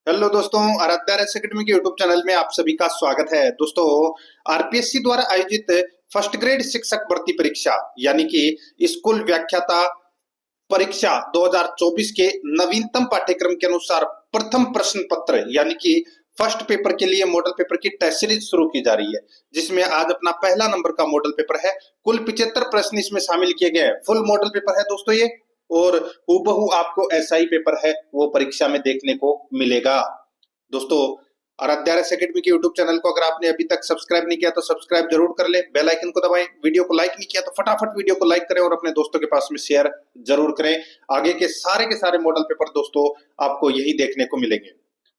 Hello दोस्तों, Aaradhya race academy के YouTube channel में आप सभी का स्वागत है। दोस्तों, आरपीएससी द्वारा आयोजित फर्स्ट ग्रेड शिक्षक भर्ती परीक्षा यानी कि स्कूल व्याख्याता परीक्षा 2024 के नवीनतम पाठ्यक्रम के अनुसार प्रथम प्रश्न पत्र यानी कि फर्स्ट पेपर के लिए मॉडल पेपर की टेस्ट सीरीज शुरू की जा रही है, जिसमें आज अपना पहला नंबर का मॉडल पेपर है। कुल 75 प्रश्न इसमें शामिल किए गए हैं। फुल मॉडल पेपर है दोस्तों ये, और हूबहू आपको ऐसा ही पेपर है वो परीक्षा में देखने को मिलेगा। दोस्तों, आराध्या रेस एकेडमी के यूट्यूब चैनल को अगर आपने अभी तक सब्सक्राइब नहीं किया तो सब्सक्राइब जरूर कर ले, बेल आइकन को दबाएं। वीडियो को लाइक नहीं किया तो फटाफट वीडियो को लाइक करें और अपने दोस्तों के पास में शेयर जरूर करें। आगे के सारे मॉडल पेपर दोस्तों आपको यही देखने को मिलेंगे।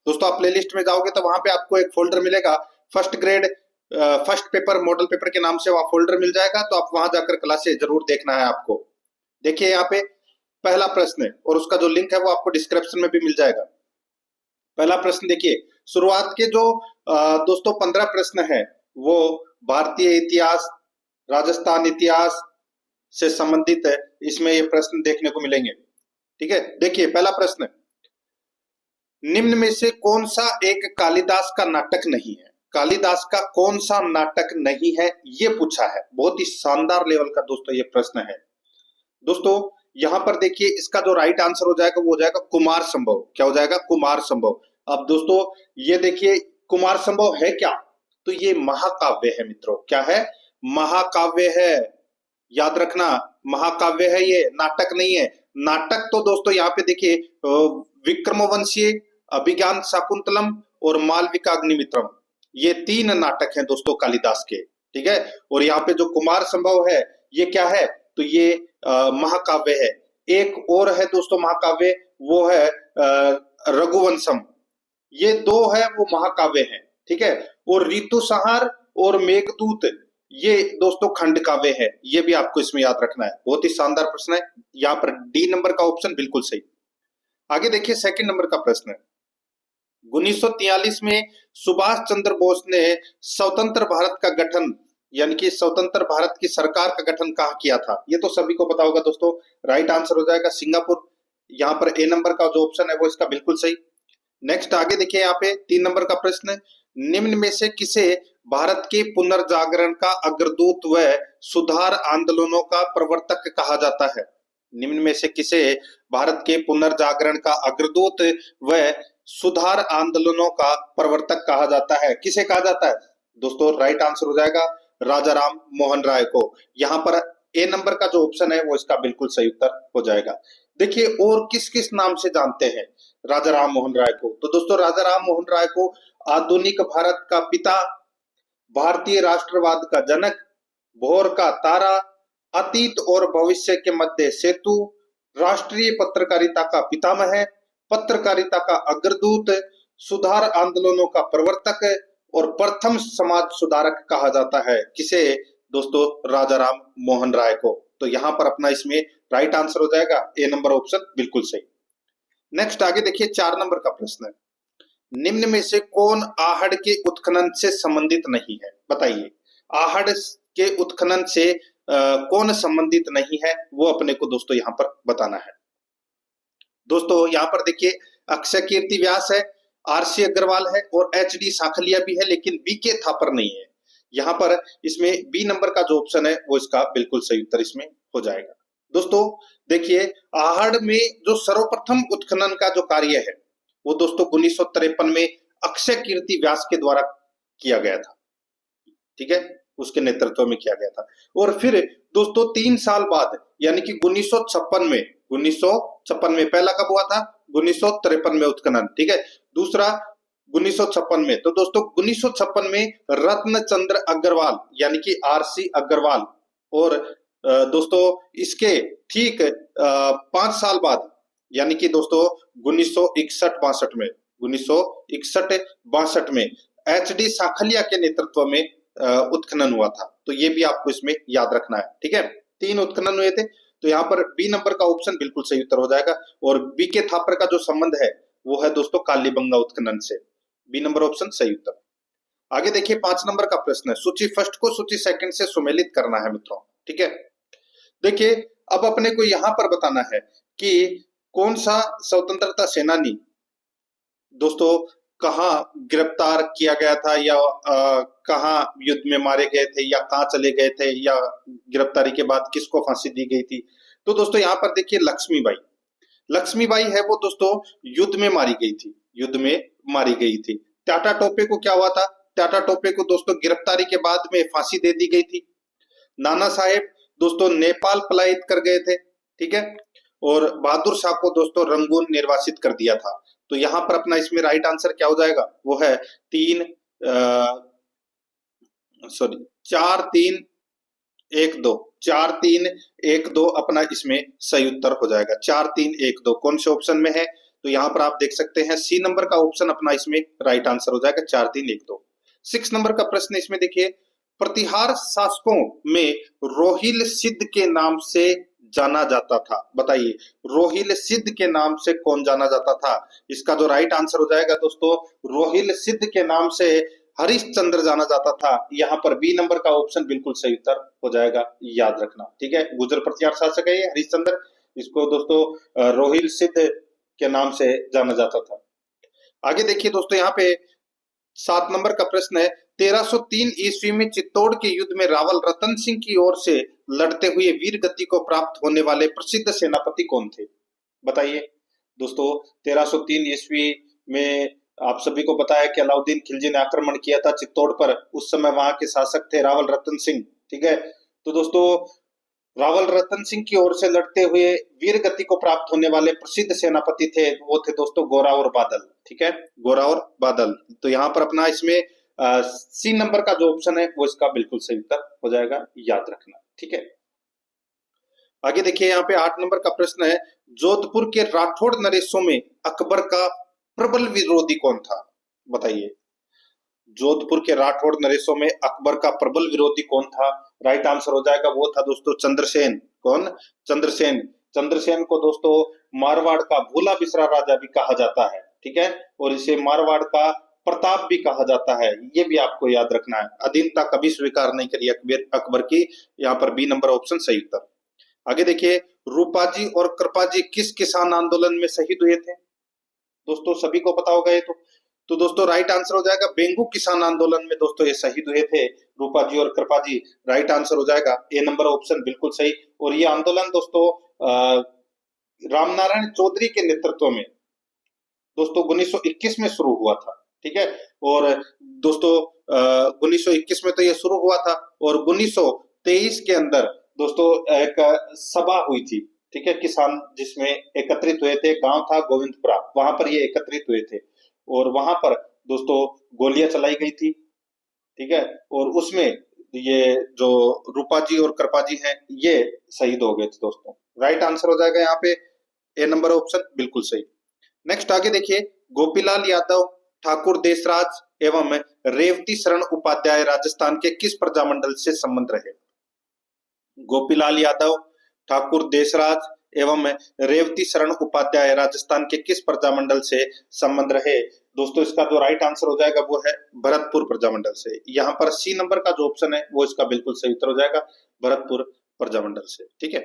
दोस्तों, आप प्लेलिस्ट में जाओगे तो वहां पे आपको एक फोल्डर मिलेगा, first grade first paper model paper के नाम से वहां फोल्डर मिल जाएगा, तो आप वहां जाकर क्लासेस जरूर देखना है आपको। देखिए यहाँ पे पहला प्रश्न है और उसका जो लिंक है वो आपको डिस्क्रिप्शन में भी मिल जाएगा। पहला प्रश्न देखिए, शुरुआत के जो दोस्तों 15 प्रश्न है वो भारतीय इतिहास, राजस्थान इतिहास से संबंधित है। इसमें ये प्रश्न देखने को मिलेंगे। ठीक है, देखिए पहला प्रश्न, निम्न में से कौन सा एक कालिदास का नाटक नहीं है? कालिदास का कौन सा नाटक नहीं है ये पूछा है। बहुत ही शानदार लेवल का दोस्तों ये प्रश्न है। दोस्तों यहां पर देखिए, इसका जो राइट आंसर हो जाएगा वो हो जाएगा कुमार संभव। क्या हो जाएगा? कुमार संभव। अब दोस्तों ये देखिए, कुमार संभव है क्या? तो ये महाकाव्य है मित्रों। क्या है? महाकाव्य है। याद रखना, महाकाव्य है ये, नाटक नहीं है। नाटक तो दोस्तों यहाँ पे देखिए विक्रमोवंशीय, अभिज्ञान शाकुंतलम और मालविका अग्निमित्रम, ये 3 नाटक हैं दोस्तों कालिदास के। ठीक है, और यहाँ पे जो कुमार संभव है ये क्या है? तो ये महाकाव्य है। एक और है दोस्तों महाकाव्य, वो है रघुवंशम। ये 2 है वो महाकाव्य है। ठीक है, और ऋतुसंहार और मेघदूत ये दोस्तों खंड काव्य है। ये भी आपको इसमें याद रखना है। बहुत ही शानदार प्रश्न है। यहाँ पर डी नंबर का ऑप्शन बिल्कुल सही। आगे देखिए, सेकंड नंबर का प्रश्न है, 1943 में सुभाष चंद्र बोस ने स्वतंत्र भारत का गठन यानी कि स्वतंत्र भारत की सरकार का गठन कहाँ किया था? ये तो सभी को पता होगा दोस्तों। राइट आंसर हो जाएगा सिंगापुर। यहाँ पर ए नंबर का जो ऑप्शन है वो इसका बिल्कुल सही। नेक्स्ट आगे देखिए, यहाँ पे 3 नंबर का प्रश्न, निम्न में से किसे भारत के पुनर्जागरण का अग्रदूत व सुधार आंदोलनों का प्रवर्तक कहा जाता है? निम्न में से किसे भारत के पुनर्जागरण का अग्रदूत व सुधार आंदोलनों का प्रवर्तक कहा जाता है? किसे कहा जाता है दोस्तों? राइट आंसर हो जाएगा राजा राम मोहन राय को। यहाँ पर ए नंबर का जो ऑप्शन है वो इसका बिल्कुल सही उत्तर हो जाएगा। देखिए, और किस किस नाम से जानते हैं राजा राम मोहन राय को? तो दोस्तों राजा राम मोहन राय को आधुनिक भारत का पिता, भारतीय राष्ट्रवाद का जनक, भोर का तारा, अतीत और भविष्य के मध्य सेतु, राष्ट्रीय पत्रकारिता का पितामह, पत्रकारिता का अग्रदूत, सुधार आंदोलनों का प्रवर्तक और प्रथम समाज सुधारक कहा जाता है। किसे दोस्तों? राजा राम मोहन राय को। तो यहां पर अपना इसमें राइट आंसर हो जाएगा ए नंबर ऑप्शन बिल्कुल सही। नेक्स्ट आगे देखिए, 4 नंबर का प्रश्न है, निम्न में से कौन आहड़ के उत्खनन से संबंधित नहीं है? बताइए, आहड़ के उत्खनन से कौन संबंधित नहीं है वो अपने को दोस्तों यहाँ पर बताना है। दोस्तों यहाँ पर देखिए, अक्षय कीर्ति व्यास है, आरसी अग्रवाल है और एचडी साखलिया भी है, लेकिन बीके थापर नहीं है। यहाँ पर इसमें बी नंबर का जो ऑप्शन है वो इसका बिल्कुल सही उत्तर इसमें हो जाएगा। दोस्तों देखिए, आहड़ में जो सर्वप्रथम उत्खनन का जो कार्य है वो दोस्तों 1953 में अक्षय कीर्ति व्यास के द्वारा किया गया था। ठीक है, उसके नेतृत्व में किया गया था। और फिर दोस्तों 3 साल बाद यानी कि 1956 में पहला कब हुआ था? 1953 में उत्खनन। ठीक है, दूसरा 1956 में। तो दोस्तों 1956 में रत्नचंद्र अग्रवाल यानी कि आरसी अग्रवाल, और दोस्तों इसके ठीक 5 साल बाद यानी कि दोस्तों 1961-62 में एचडी साखलिया के नेतृत्व में उत्खनन हुआ था। तो ये भी आपको इसमें याद रखना है। ठीक है, 3 उत्खनन हुए थे। तो यहाँ पर बी नंबर का ऑप्शन बिल्कुल सही उत्तर हो जाएगा। और बीके थापर का जो संबंध है वो है दोस्तों कालीबंगा उत्खनन से। बी नंबर ऑप्शन सही उत्तर। आगे देखिए, 5 नंबर का प्रश्न है, सूची फर्स्ट को सूची सेकंड से सुमेलित करना है मित्रों। ठीक है, देखिए अब अपने को यहां पर बताना है कि कौन सा स्वतंत्रता सेनानी दोस्तों कहाँ गिरफ्तार किया गया था, या कहाँ युद्ध में मारे गए थे, या कहाँ चले गए थे, या गिरफ्तारी के बाद किसको फांसी दी गई थी? तो दोस्तों यहाँ पर देखिए लक्ष्मीबाई, लक्ष्मीबाई है वो दोस्तों युद्ध में मारी गई थी, युद्ध में मारी गई थी। टाटा टोपे को क्या हुआ था? टाटा टोपे को दोस्तों गिरफ्तारी के बाद में फांसी दे दी गई थी। नाना साहेब दोस्तों नेपाल पलायित कर गए थे, ठीक है। और बहादुर शाह को दोस्तों रंगून निर्वासित कर दिया था। तो यहाँ पर अपना इसमें राइट आंसर क्या हो जाएगा? वो है तीन, सॉरी, 4 3 1 2, 4 3 1 2 अपना इसमें सही उत्तर हो जाएगा। 4 3 1 2 कौन से ऑप्शन में है? तो यहाँ पर आप देख सकते हैं सी नंबर का ऑप्शन अपना इसमें राइट आंसर हो जाएगा, 4 3 1 2। 6 नंबर का प्रश्न इसमें देखिए, प्रतिहार शासकों में रोहिल सिद्ध के नाम से जाना जाता था। बताइए रोहिल सिद्ध के नाम से कौन जाना जाता था? इसका जो राइट आंसर हो जाएगा दोस्तों, रोहिल सिद्ध के नाम से हरिश्चंद्र जाना जाता था। यहाँ पर बी नंबर का ऑप्शन बिल्कुल सही उत्तर हो जाएगा, याद रखना, ठीक है। गुर्जर प्रतिहार शासक है ये हरिश्चंद्र, इसको दोस्तों रोहिल सिद्ध के नाम से जाना जाता था। आगे देखिए दोस्तों, यहाँ पे 7 नंबर का प्रश्न है, 1303 ईस्वी में चित्तौड़ के युद्ध में रावल रतन सिंह की ओर से लड़ते हुए वीर गति को प्राप्त होने वाले प्रसिद्ध सेनापति कौन थे? बताइए दोस्तों, 1303 ईस्वी में आप सभी को पता है कि अलाउद्दीन खिलजी ने आक्रमण किया था चित्तौड़ पर। उस समय वहां के शासक थे रावल रतन सिंह, ठीक है। तो दोस्तों रावल रतन सिंह की ओर से लड़ते हुए वीर गति को प्राप्त होने वाले प्रसिद्ध सेनापति थे, वो थे दोस्तों गोरावर बादल, ठीक है, गोरावर बादल। तो यहाँ पर अपना इसमें सी नंबर का जो ऑप्शन है वो इसका बिल्कुल सही उत्तर हो जाएगा, याद रखना, ठीक है। आगे देखिए यहाँ पे 8 नंबर का प्रश्न है, जोधपुर के राठौड़ नरेशों में अकबर का प्रबल विरोधी कौन था? बताइए जोधपुर के राठौड़ नरेशों में अकबर का प्रबल विरोधी कौन था? राइट आंसर हो जाएगा वो था दोस्तों चंद्रसेन। कौन? चंद्रसेन। चंद्रसेन को दोस्तों मारवाड़ का भूला बिसरा राजा भी कहा जाता है, ठीक है, और इसे मारवाड़ का प्रताप भी कहा जाता है, ये भी आपको याद रखना है। अधीनता कभी स्वीकार नहीं करी अकबर की, यहाँ पर बी नंबर ऑप्शन सही उत्तर। आगे देखिए, रूपाजी और कृपाजी किस किसान आंदोलन में शहीद हुए थे? दोस्तों सभी को पता होगा ये तो दोस्तों राइट आंसर हो जाएगा बेंगू किसान आंदोलन में दोस्तों ये शहीद हुए थे, रूपाजी और कृपाजी। राइट आंसर हो जाएगा ए नंबर ऑप्शन बिल्कुल सही। और ये आंदोलन दोस्तों रामनारायण चौधरी के नेतृत्व में दोस्तों 1921 में शुरू हुआ था, ठीक है। और दोस्तों 1921 में तो ये शुरू हुआ था, और 1923 के अंदर दोस्तों एक सभा हुई थी, ठीक है, किसान जिसमें एकत्रित हुए थे, गांव था गोविंदपुरा, वहां पर ये एकत्रित हुए थे, और वहां पर दोस्तों गोलियां चलाई गई थी, ठीक है, और उसमें ये जो रूपाजी और कृपाजी हैं ये शहीद हो गए थे दोस्तों। राइट आंसर हो जाएगा यहाँ पे ए नंबर ऑप्शन बिल्कुल सही। नेक्स्ट आगे देखिए, गोपीलाल यादव, ठाकुर देशराज एवं रेवती शरण उपाध्याय राजस्थान के किस प्रजामंडल से संबंध रहे? गोपीलाल यादव, ठाकुर देशराज एवं रेवती शरण उपाध्याय राजस्थान के किस प्रजामंडल से संबंध रहे? दोस्तों इसका जो राइट आंसर हो जाएगा वो है भरतपुर प्रजामंडल से। यहाँ पर सी नंबर का जो ऑप्शन है वो इसका बिल्कुल सही उत्तर हो जाएगा, भरतपुर प्रजामंडल से, ठीक है।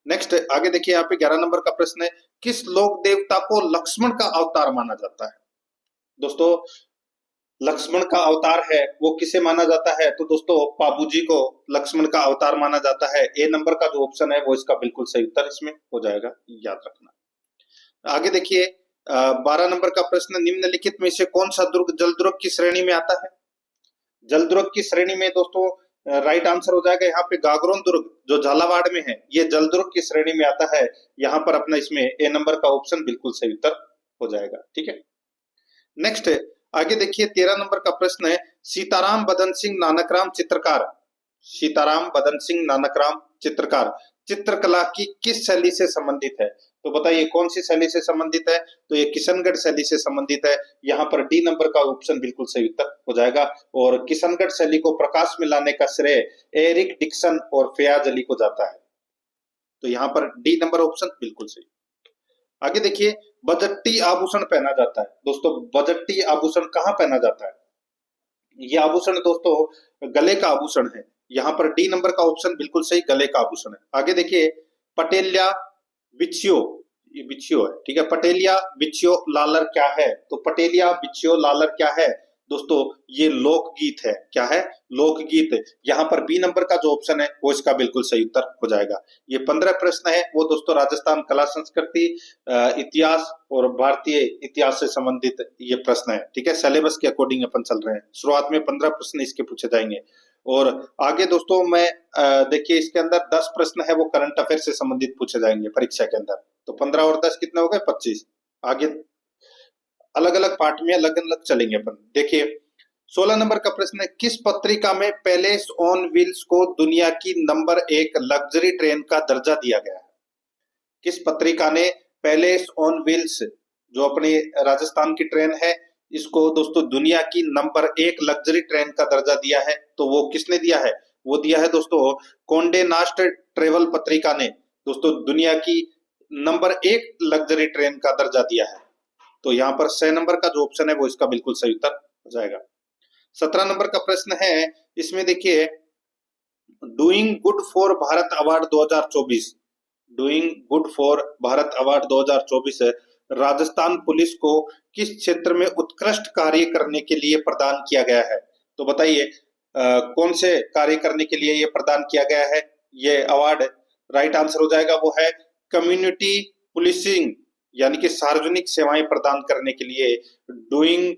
नेक्स्ट आगे देखिए, यहाँ पे 11 नंबर का प्रश्न है, किस लोक देवता को लक्ष्मण का अवतार माना जाता है? दोस्तों लक्ष्मण का अवतार है वो किसे माना जाता है? तो दोस्तों पाबू जी को लक्ष्मण का अवतार माना जाता है। ए नंबर का जो ऑप्शन है वो इसका बिल्कुल सही उत्तर इसमें हो जाएगा, याद रखना। आगे देखिए 12 नंबर का प्रश्न, निम्नलिखित में से कौन सा दुर्ग जल दुर्ग की श्रेणी में आता है? जल दुर्ग की श्रेणी में दोस्तों राइट आंसर हो जाएगा यहाँ पे गागरोन दुर्ग जो झालावाड़ में है, ये जल दुर्ग की श्रेणी में आता है। यहाँ पर अपना इसमें ए नंबर का ऑप्शन बिल्कुल सही उत्तर हो जाएगा, ठीक है। नेक्स्ट आगे देखिए 13 नंबर का प्रश्न है, सीताराम बदन सिंह नानकराम चित्रकार, सीताराम बदन सिंह नानकराम चित्रकार चित्रकला की किस शैली से संबंधित है? तो बताइए कौन सी शैली से संबंधित है? तो ये किशनगढ़ शैली से संबंधित है। यहाँ पर डी नंबर का ऑप्शन बिल्कुल सही उत्तर हो जाएगा, और किशनगढ़ शैली को प्रकाश में लाने का श्रेय एरिक डिक्सन और फयाज अली को जाता है। तो यहाँ पर डी नंबर ऑप्शन बिल्कुल सही। आगे देखिए, बजट्टी आभूषण पहना जाता है। दोस्तों बजट्टी आभूषण कहाँ पहना जाता है? ये आभूषण दोस्तों गले का आभूषण है। यहाँ पर डी नंबर का ऑप्शन बिल्कुल सही, गले का आभूषण है। आगे देखिए, पटेल्या बिछियो ये बिच्छियो है, ठीक है। पटेलिया बिच्छियो लालर क्या है? तो पटेलिया बिच्छियो लालर क्या है दोस्तों? ये लोकगीत है। क्या है? लोकगीत। यहाँ पर बी नंबर का जो ऑप्शन है वो इसका बिल्कुल सही उत्तर हो जाएगा। ये 15 प्रश्न है वो दोस्तों राजस्थान कला संस्कृति, इतिहास और भारतीय इतिहास से संबंधित ये प्रश्न है, ठीक है। सिलेबस के अकॉर्डिंग अपन चल रहे हैं। शुरुआत में 15 प्रश्न इसके पूछे जाएंगे और आगे दोस्तों मैं देखिए इसके अंदर 10 प्रश्न है वो करंट अफेयर से संबंधित पूछे जाएंगे परीक्षा के अंदर। तो 15 और 10 कितने हो गए? 25। आगे अलग अलग पार्ट में अलग अलग चलेंगे अपन। देखिए 16 नंबर का प्रश्न है, किस पत्रिका में पैलेस ऑन व्हील्स को दुनिया की नंबर 1 लग्जरी ट्रेन का दर्जा दिया गया है? किस पत्रिका ने पैलेस ऑन व्हील्स जो अपनी राजस्थान की ट्रेन है इसको दोस्तों दुनिया की नंबर 1 लग्जरी ट्रेन का दर्जा दिया है? तो वो किसने दिया है? वो दिया है दोस्तों कोंडे नास्ट ट्रेवल पत्रिका ने दोस्तों दुनिया की नंबर 1 लग्जरी ट्रेन का दर्जा दिया है। तो यहाँ पर 6 नंबर का जो ऑप्शन है वो इसका बिल्कुल सही उत्तर हो जाएगा। 17 नंबर का प्रश्न है, इसमें देखिए doing good for Bharat award 2024, doing good for Bharat award 2024 Rajasthan police को किस क्षेत्र में उत्कृष्ट कार्य करने के लिए प्रदान किया गया है? तो बताइए कौन से कार्य करने के लिए ये प्रदान किया गया है ये अवार्ड? राइट आंसर हो जाएगा वो है कम्युनिटी पुलिसिंग, यानी कि सार्वजनिक सेवाएं प्रदान करने के लिए doing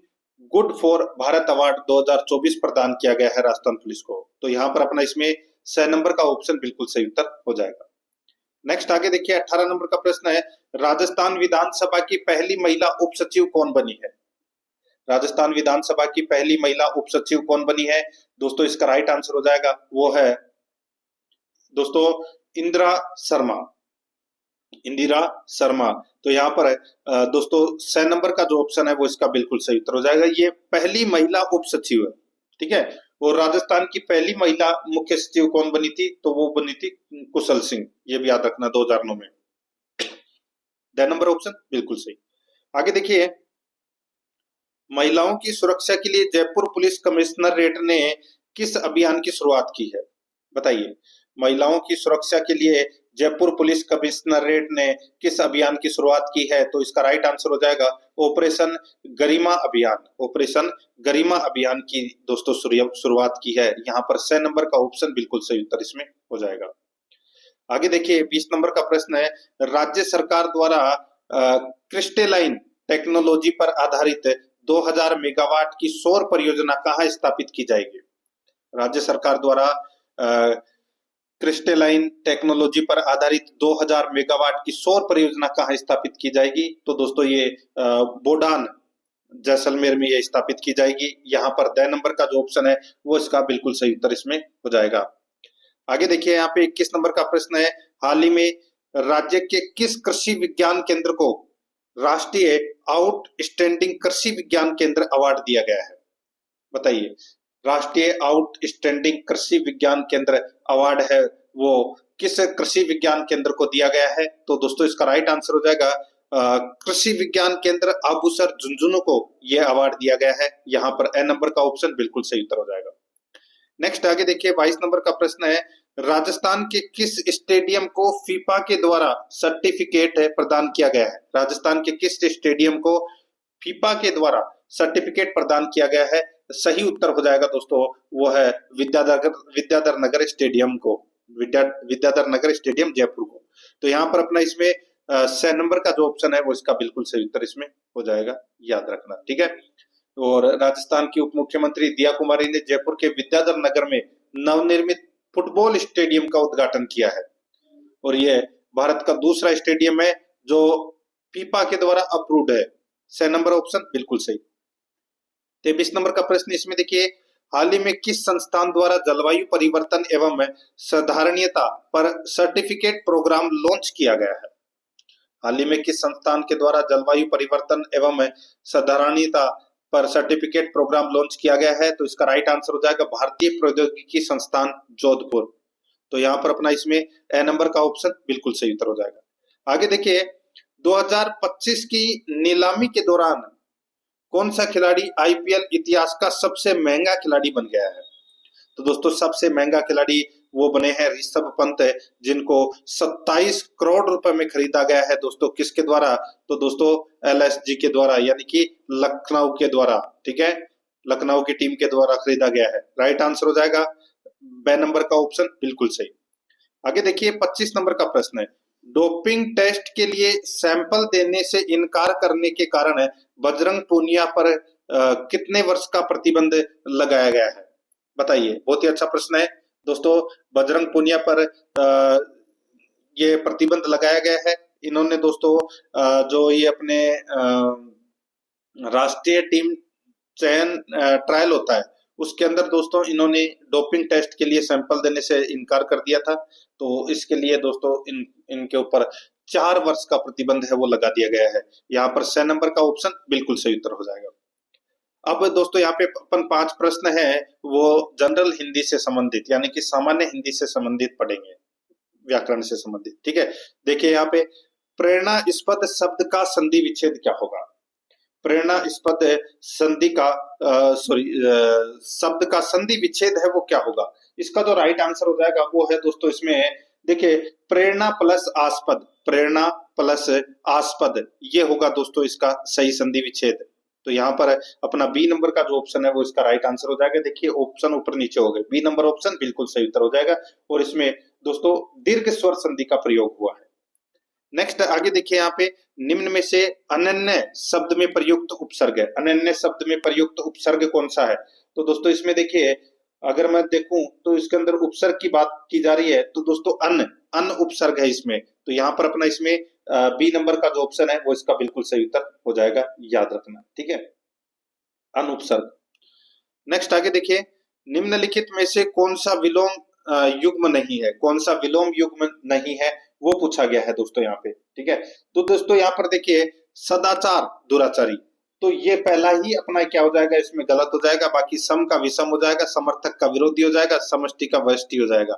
good for Bharat award 2024 प्रदान किया गया है राजस्थान पुलिस को। तो यहाँ पर अपना इसमें 6 नंबर का ऑप्शन बिल्कुल सही उत्तर हो जाएगा। नेक्स्ट आगे देखिए 18 नंबर का प्रश्न है, राजस्थान विधानसभा की पहली महिला उप सचिव कौन बनी है? राजस्थान विधानसभा की पहली महिला उप सचिव कौन बनी है? दोस्तों इसका राइट आंसर हो जाएगा वो है दोस्तों इंदिरा शर्मा, इंदिरा शर्मा। तो यहाँ पर दोस्तों 6 नंबर का जो ऑप्शन है वो इसका बिल्कुल सही उत्तर हो जाएगा। ये पहली महिला उप सचिव है, ठीक है। और राजस्थान की पहली महिला मुख्य सचिव कौन बनी थी? तो वो बनी थी कुशल सिंह, ये भी याद रखना 2009 में। 10 नंबर ऑप्शन बिल्कुल सही। आगे देखिए महिलाओं की सुरक्षा के लिए जयपुर पुलिस कमिश्नरेट ने किस अभियान की शुरुआत की है? बताइए महिलाओं की सुरक्षा के लिए जयपुर पुलिस कमिश्नरेट ने किस अभियान की शुरुआत की है? तो इसका राइट आंसर हो जाएगा ऑपरेशन गरिमा अभियान, ऑपरेशन गरिमा अभियान की दोस्तों शुरुआत की है। यहाँ पर 6 नंबर का ऑप्शन बिल्कुल सही उत्तर इसमें हो जाएगा। आगे देखिए 20 नंबर का प्रश्न है, राज्य सरकार द्वारा क्रिस्टेलाइन टेक्नोलॉजी पर आधारित 2000 मेगावाट की सौर परियोजना कहाँ स्थापित की जाएगी? राज्य सरकार द्वारा क्रिस्टेलाइन टेक्नोलॉजी पर आधारित 2000 मेगावाट की सौर परियोजना कहाँ स्थापित की जाएगी? तो दोस्तों ये बोडान जैसलमेर में ये स्थापित की जाएगी। यहाँ पर 10 नंबर का जो ऑप्शन है वो इसका बिल्कुल सही उत्तर इसमें हो जाएगा। आगे देखिए यहाँ पे 21 नंबर का प्रश्न है, हाल ही में राज्य के किस कृषि विज्ञान केंद्र को राष्ट्रीय आउटस्टैंडिंग कृषि विज्ञान केंद्र अवार्ड दिया गया है? बताइए राष्ट्रीय आउटस्टैंडिंग कृषि विज्ञान केंद्र अवार्ड है वो किस कृषि विज्ञान केंद्र को दिया गया है? तो दोस्तों इसका राइट आंसर हो जाएगा कृषि विज्ञान केंद्र आबूसर झुंझुनू को यह अवार्ड दिया गया है। यहाँ पर ए नंबर का ऑप्शन बिल्कुल सही उत्तर हो जाएगा। नेक्स्ट आगे देखिए 22 नंबर का प्रश्न है, राजस्थान के किस स्टेडियम को फीफा के द्वारा सर्टिफिकेट प्रदान किया गया है? राजस्थान के किस स्टेडियम को फीफा के द्वारा सर्टिफिकेट प्रदान किया गया है? सही उत्तर हो जाएगा दोस्तों वो है विद्याधर नगर स्टेडियम को, विद्याधर नगर स्टेडियम जयपुर को। तो यहाँ पर अपना इसमें 6 नंबर का जो ऑप्शन है वो इसका बिल्कुल सही उत्तर इसमें हो जाएगा, याद रखना, ठीक है। और राजस्थान की उप मुख्यमंत्री दिया कुमारी ने जयपुर के विद्याधर नगर में नवनिर्मित फुटबॉल स्टेडियम का उद्घाटन किया है और ये भारत का दूसरा स्टेडियम है जो फीफा के द्वारा अप्रूव्ड है। 6 नंबर ऑप्शन बिल्कुल सही। 23 नंबर का प्रश्न इसमें देखिए, हाल ही में किस संस्थान द्वारा जलवायु परिवर्तन एवं साधारणीयता पर सर्टिफिकेट प्रोग्राम लॉन्च किया गया है? हाल ही में किस संस्थान के द्वारा जलवायु परिवर्तन एवं साधारणीयता पर सर्टिफिकेट प्रोग्राम लॉन्च किया गया है? तो इसका राइट आंसर हो जाएगा भारतीय प्रौद्योगिकी संस्थान जोधपुर। तो यहाँ पर अपना इसमें ए नंबर का ऑप्शन बिल्कुल सही उत्तर हो जाएगा। आगे देखिए 2025 की नीलामी के दौरान कौन सा खिलाड़ी आईपीएल इतिहास का सबसे महंगा खिलाड़ी बन गया है? तो दोस्तों सबसे महंगा खिलाड़ी वो बने हैं ऋषभ पंत, जिनको 27 करोड़ रुपए में खरीदा गया है दोस्तों। किसके द्वारा? तो दोस्तों एलएसजी के द्वारा, यानी कि लखनऊ के द्वारा। ठीक है, लखनऊ की टीम के द्वारा खरीदा गया है। राइट आंसर हो जाएगा बे नंबर का ऑप्शन, बिल्कुल सही। आगे देखिए 25 नंबर का प्रश्न है, डोपिंग टेस्ट के लिए सैंपल देने से इनकार करने के कारण बजरंग पूनिया पर कितने वर्ष का प्रतिबंध लगाया गया है? बताइए, बहुत ही अच्छा प्रश्न है दोस्तों। बजरंग पूनिया पर ये प्रतिबंध लगाया गया है। इन्होंने दोस्तों जो ये अपने राष्ट्रीय टीम चयन ट्रायल होता है, उसके अंदर दोस्तों इन्होंने डोपिंग टेस्ट के लिए सैंपल देने से इनकार कर दिया था। तो इसके लिए दोस्तों इनके ऊपर 4 वर्ष का प्रतिबंध है वो लगा दिया गया है। यहाँ पर 6 नंबर का ऑप्शन बिल्कुल सही उत्तर हो जाएगा। अब दोस्तों यहाँ पे अपन 5 प्रश्न है वो जनरल हिंदी से संबंधित, यानी कि सामान्य हिंदी से संबंधित पढ़ेंगे, व्याकरण से संबंधित। ठीक है, देखिए यहाँ पे प्रेरणास्पद शब्द का संधि विच्छेद क्या होगा? प्रेरणास्पद संधि का शब्द का संधि विच्छेद है वो क्या होगा? इसका जो राइट आंसर हो जाएगा वो है दोस्तों, इसमें देखिए प्रेरणा प्लस आस्पद, प्रेरणा प्लस आस्पद, ये होगा दोस्तों इसका सही संधि विच्छेद। तो यहाँ पर अपना बी नंबर का जो ऑप्शन है वो इसका राइट आंसर हो जाएगा। देखिए ऑप्शन ऊपर नीचे हो गए, बी नंबर ऑप्शन बिल्कुल सही उत्तर हो जाएगा। और इसमें दोस्तों दीर्घ स्वर संधि का प्रयोग हुआ है। नेक्स्ट आगे देखिए यहाँ पे, निम्न में से अनन्य शब्द में प्रयुक्त उपसर्ग है। अनन्य शब्द में प्रयुक्त उपसर्ग कौन सा है? तो दोस्तों इसमें देखिए, अगर मैं देखूं तो इसके अंदर उपसर्ग की बात की जा रही है, तो दोस्तों अन उपसर्ग है इसमें। तो यहाँ पर अपना इसमें बी नंबर का जो ऑप्शन है वो इसका बिल्कुल सही उत्तर हो जाएगा, याद रखना। ठीक है, अन उपसर्ग। नेक्स्ट आगे देखिए, निम्नलिखित में से कौन सा विलोम युग्म नहीं है? कौन सा विलोम युग्म नहीं है वो पूछा गया है दोस्तों यहाँ पे। ठीक है, तो दोस्तों यहाँ पर देखिए सदाचार दुराचारी, तो ये पहला ही अपना क्या हो जाएगा, इसमें गलत हो जाएगा। बाकी सम का विषम हो जाएगा, समर्थक का विरोधी हो जाएगा, समष्टि का व्यष्टि हो जाएगा।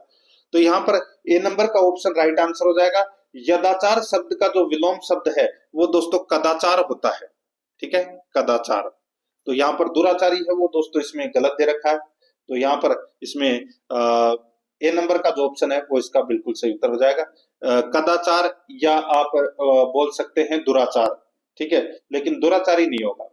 तो यहाँ पर ए नंबर का ऑप्शन राइट आंसर हो जाएगा। यदाचार शब्द का जो विलोम शब्द है वो दोस्तों कदाचार होता है। ठीक है, कदाचार। तो यहाँ पर दुराचारी है वो दोस्तों इसमें गलत दे रखा है। तो यहाँ पर इसमें ए नंबर का जो ऑप्शन है वो इसका बिल्कुल सही उत्तर हो जाएगा। कदाचार या आप बोल सकते हैं दुराचार। ठीक है, लेकिन दुराचारी नहीं होगा।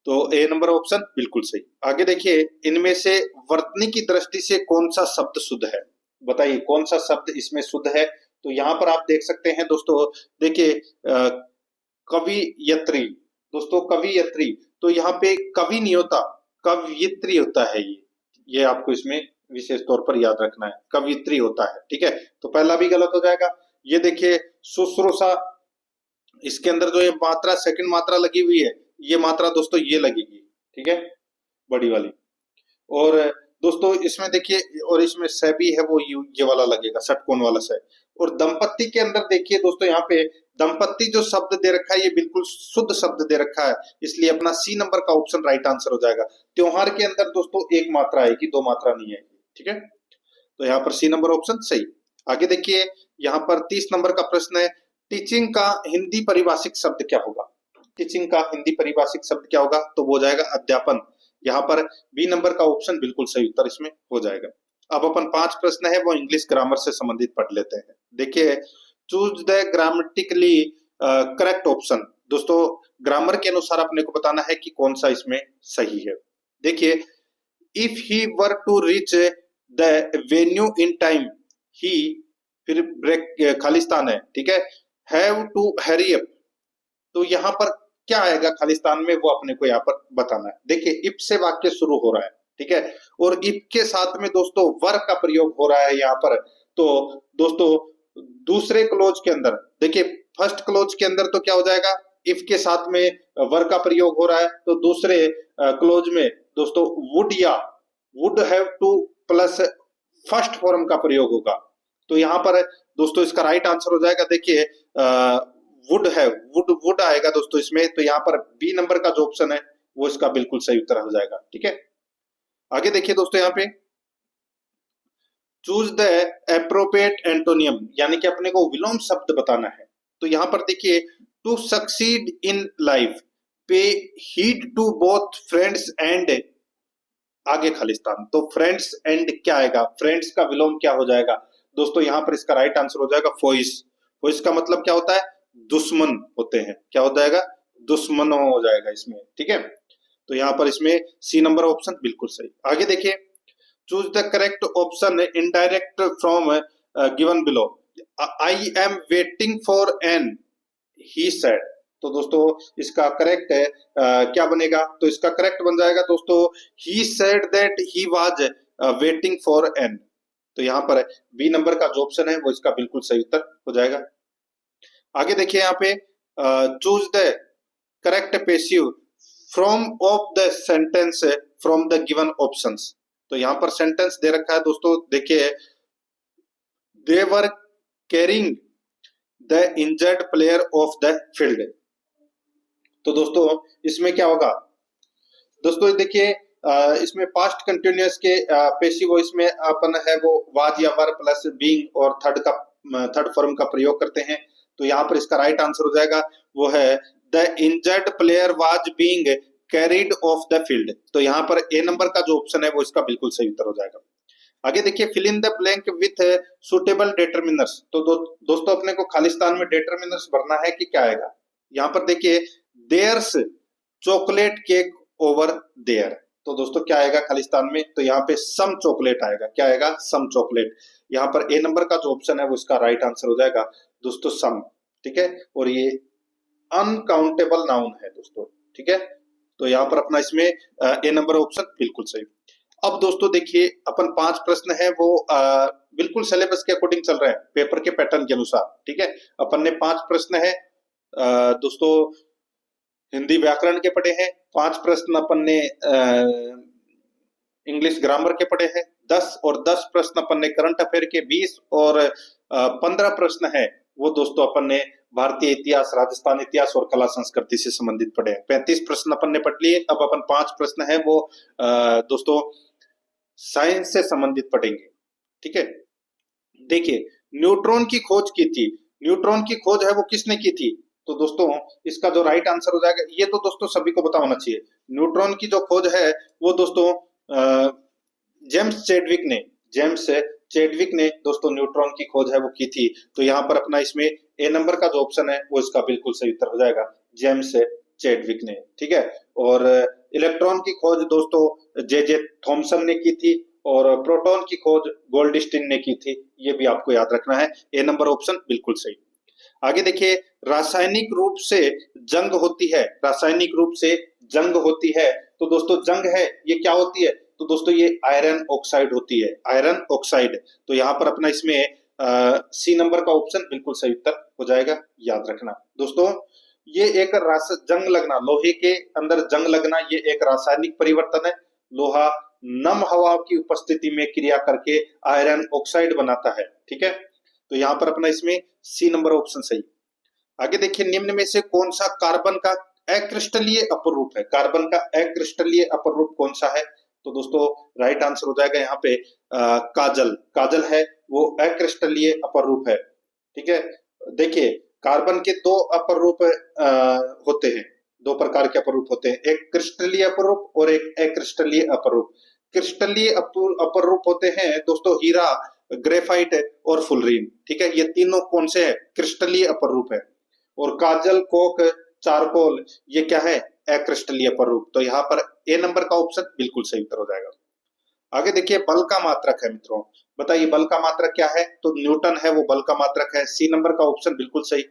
तो ए नंबर ऑप्शन बिल्कुल सही। आगे देखिए, इनमें से वर्तनी की दृष्टि से कौन सा शब्द शुद्ध है? बताइए कौन सा शब्द इसमें शुद्ध है? तो यहाँ पर आप देख सकते हैं दोस्तों, देखिए कवियत्री, दोस्तों कवियत्री, तो यहाँ पे कवि नहीं होता, कवियत्री होता है। ये आपको इसमें विशेष तौर पर याद रखना है, कवियत्री होता है। ठीक है, तो पहला भी गलत हो जाएगा। ये देखिए शुश्रूषा, इसके अंदर जो ये मात्रा सेकंड मात्रा लगी हुई है, ये मात्रा दोस्तों ये लगेगी। ठीक है, बड़ी वाली। और दोस्तों इसमें देखिए, और इसमें स भी है वो ये वाला लगेगा, षटकोण वाला स। और दंपत्ति के अंदर देखिए दोस्तों, यहाँ पे दंपत्ति जो शब्द दे रखा है ये बिल्कुल शुद्ध शब्द दे रखा है, इसलिए अपना सी नंबर का ऑप्शन राइट आंसर हो जाएगा। त्योहार के अंदर दोस्तों एक मात्रा आएगी, दो मात्रा नहीं आएगी। ठीक है, तो यहाँ पर सी नंबर ऑप्शन सही। आगे देखिए, यहाँ पर 30 नंबर का प्रश्न है, टीचिंग का हिंदी परिभाषिक शब्द क्या होगा? टीचिंग का हिंदी परिभाषिक शब्द क्या होगा? तो वो जाएगा अध्यापन। यहाँ पर बी नंबर का ऑप्शन बिल्कुल सही उत्तर इसमें हो जाएगा। अब अपन 5 प्रश्न है वो इंग्लिश ग्रामर से संबंधित पढ़ लेते हैं। देखिए, choose the grammatically correct option. दोस्तों ग्रामर के अनुसार अपने को बताना है कि कौन सा इसमें सही है। देखिए, if he were to reach the venue in time, he फिर ब्रेक खालिस्तान है। ठीक है, हैव टू हरी अप, तो यहाँ पर क्या आएगा खालिस्तान में वो अपने को यहाँ पर बताना है। देखिए इफ से वाक्य शुरू हो रहा है। ठीक है, और इफ के साथ में दोस्तों वर का प्रयोग हो रहा है यहाँ पर। तो दोस्तों दूसरे क्लोज के अंदर देखिए, फर्स्ट क्लोज के अंदर तो क्या हो जाएगा, इफ के साथ में वर का प्रयोग हो रहा है। तो दूसरे क्लोज में दोस्तों वुड या would have two plus first form का प्रयोग होगा। तो यहाँ पर दोस्तों इसका राइट आंसर हो जाएगा। देखिए वुड है, वुड आएगा दोस्तों इसमें। तो यहाँ पर बी नंबर का जो ऑप्शन है वो इसका बिल्कुल सही उत्तर हो जाएगा। ठीक है, आगे देखिए दोस्तों, यहाँ पे चूज द एप्रोप्रिएट एंटोनियम, यानी कि अपने को विलोम शब्द बताना है। तो यहाँ पर देखिए, to succeed in life, pay heed to both friends and आगे खालिस्तान। तो फ्रेंड्स एंड क्या आएगा, फ्रेंड्स का विलोम क्या हो जाएगा दोस्तों, यहाँ पर इसका राइट आंसर हो जाएगा फोइस। फोइस का मतलब क्या होता है, दुश्मन होते हैं, क्या हो जाएगा, दुश्मनों हो जाएगा इसमें, ठीक है। तो यहाँ पर इसमें सी नंबर ऑप्शन बिल्कुल सही। आगे देखिए, choose the correct option indirect from given below. I am waiting for Ann he said. तो दोस्तों इसका करेक्ट है क्या बनेगा, तो इसका करेक्ट बन जाएगा दोस्तों, he said that he was waiting for Ann. तो यहाँ पर बी नंबर का जो ऑप्शन है वो इसका बिल्कुल सही उत्तर हो जाएगा। आगे देखिए यहाँ पे, choose the correct passive form of the sentence from the given options. तो यहाँ पर सेंटेंस दे रखा है दोस्तों, देखिए, they were carrying the injured player off the field. तो दोस्तों इसमें क्या होगा, दोस्तों देखिए, इसमें पास्ट कंटिन्यूअस के पेशिव वॉइस में अपन है वो वाज या वर प्लस बीइंग और थर्ड फॉर्म का प्रयोग करते हैं। तो यहाँ पर इसका राइट आंसर हो जाएगा, वो है the injured player was being carried of the field. तो यहाँ पर ए नंबर का जो ऑप्शन है वो इसका बिल्कुल सही उत्तर हो जाएगा। आगे देखिए, fill in the blank with suitable determiners. तो दोस्तों अपने को खालिस्तान में डिटरमिनर्स भरना है कि क्या आएगा। यहाँ पर देखिए, there's chocolate cake over there. तो दोस्तों क्या आएगा खालिस्तान में, तो यहाँ पे सम चॉकलेट आएगा, क्या आएगा, सम चॉकलेट। यहाँ पर ए नंबर का जो ऑप्शन है वो इसका राइट आंसर हो जाएगा दोस्तों, सम, ठीक है। और ये अनकाउंटेबल नाउन है दोस्तों, ठीक है। तो यहाँ पर अपना इसमें ए नंबर ऑप्शन बिल्कुल सही। अब दोस्तों देखिए, अपन 5 प्रश्न है वो बिल्कुल सिलेबस के अकॉर्डिंग चल रहे हैं, पेपर के पैटर्न के अनुसार, ठीक है। अपन ने 5 प्रश्न है दोस्तों हिंदी व्याकरण के पढ़े हैं, 5 प्रश्न अपन ने इंग्लिश ग्रामर के पढ़े हैं, 10 और 10 प्रश्न अपन ने करंट अफेयर के, 20 और 15 प्रश्न है वो दोस्तों अपन ने भारतीय इतिहास, राजस्थान इतिहास और कला संस्कृति से संबंधित पढ़े हैं। 35 प्रश्न अपन ने पढ़ लिए। अब अपन 5 प्रश्न है वो दोस्तों साइंस से संबंधित पढ़ेंगे, ठीक है। देखिए, न्यूट्रॉन की खोज की थी, न्यूट्रॉन की खोज है वो किसने की थी, तो दोस्तों इसका जो राइट आंसर हो जाएगा, ये तो दोस्तों सभी को पता होना चाहिए, न्यूट्रॉन की जो खोज है वो दोस्तों जेम्स चैडविक ने दोस्तों न्यूट्रॉन की खोज है वो की थी। तो यहाँ पर अपना इसमें ए नंबर का जो ऑप्शन है वो इसका बिल्कुल सही उत्तर हो जाएगा, जेम्स चैडविक ने, ठीक है। और इलेक्ट्रॉन की खोज दोस्तों जे थॉमसन ने की थी, और प्रोटॉन की खोज गोल्डस्टीन ने की थी, ये भी आपको याद रखना है, ए नंबर ऑप्शन बिल्कुल सही। आगे देखिए, रासायनिक रूप से जंग होती है, रासायनिक रूप से जंग होती है। तो दोस्तों जंग है ये क्या होती है, तो दोस्तों ये आयरन ऑक्साइड होती है, आयरन ऑक्साइड। तो यहाँ पर अपना इसमें सी नंबर का ऑप्शन बिल्कुल सही उत्तर हो जाएगा, याद रखना दोस्तों। ये एक जंग लगना, लोहे के अंदर जंग लगना, ये एक रासायनिक परिवर्तन है। लोहा नम हवा की उपस्थिति में क्रिया करके आयरन ऑक्साइड बनाता है, ठीक है। तो यहाँ पर अपना इसमें सी नंबर ऑप्शन सही। आगे देखिए, निम्न में से कौन सा कार्बन का अक्रिस्टलीय अपर रूप है, कार्बन का अक्रिस्टलीय अपर रूप कौन सा है, तो दोस्तों राइट आंसर हो जाएगा यहाँ पे काजल है वो अक्रिस्टलीय अपर रूप है, ठीक है। देखिए, कार्बन के 2 अपर रूप होते हैं, 2 प्रकार के अपर रूप होते हैं, एक क्रिस्टलीय अपर रूप और एक अक्रिस्टलीय अपर रूप। क्रिस्टलीय अपर रूप होते हैं दोस्तों हीरा, ग्रेफाइट और फुलरीन, ठीक है। ये तीनों कौन से हैं, क्रिस्टलीय अपर रूप है। और काजल, कोक, चारकोल ये क्या है, अक्रिस्टलीय अपर रूप। तो यहाँ पर ए नंबर का ऑप्शन बिल्कुल सही उत्तर हो जाएगा। आगे देखिए, बल का मात्रक है मित्रों, बताइए बल का मात्रक क्या है, तो न्यूटन है वो बल का मात्रक है, सी नंबर का ऑप्शन बिल्कुल सही।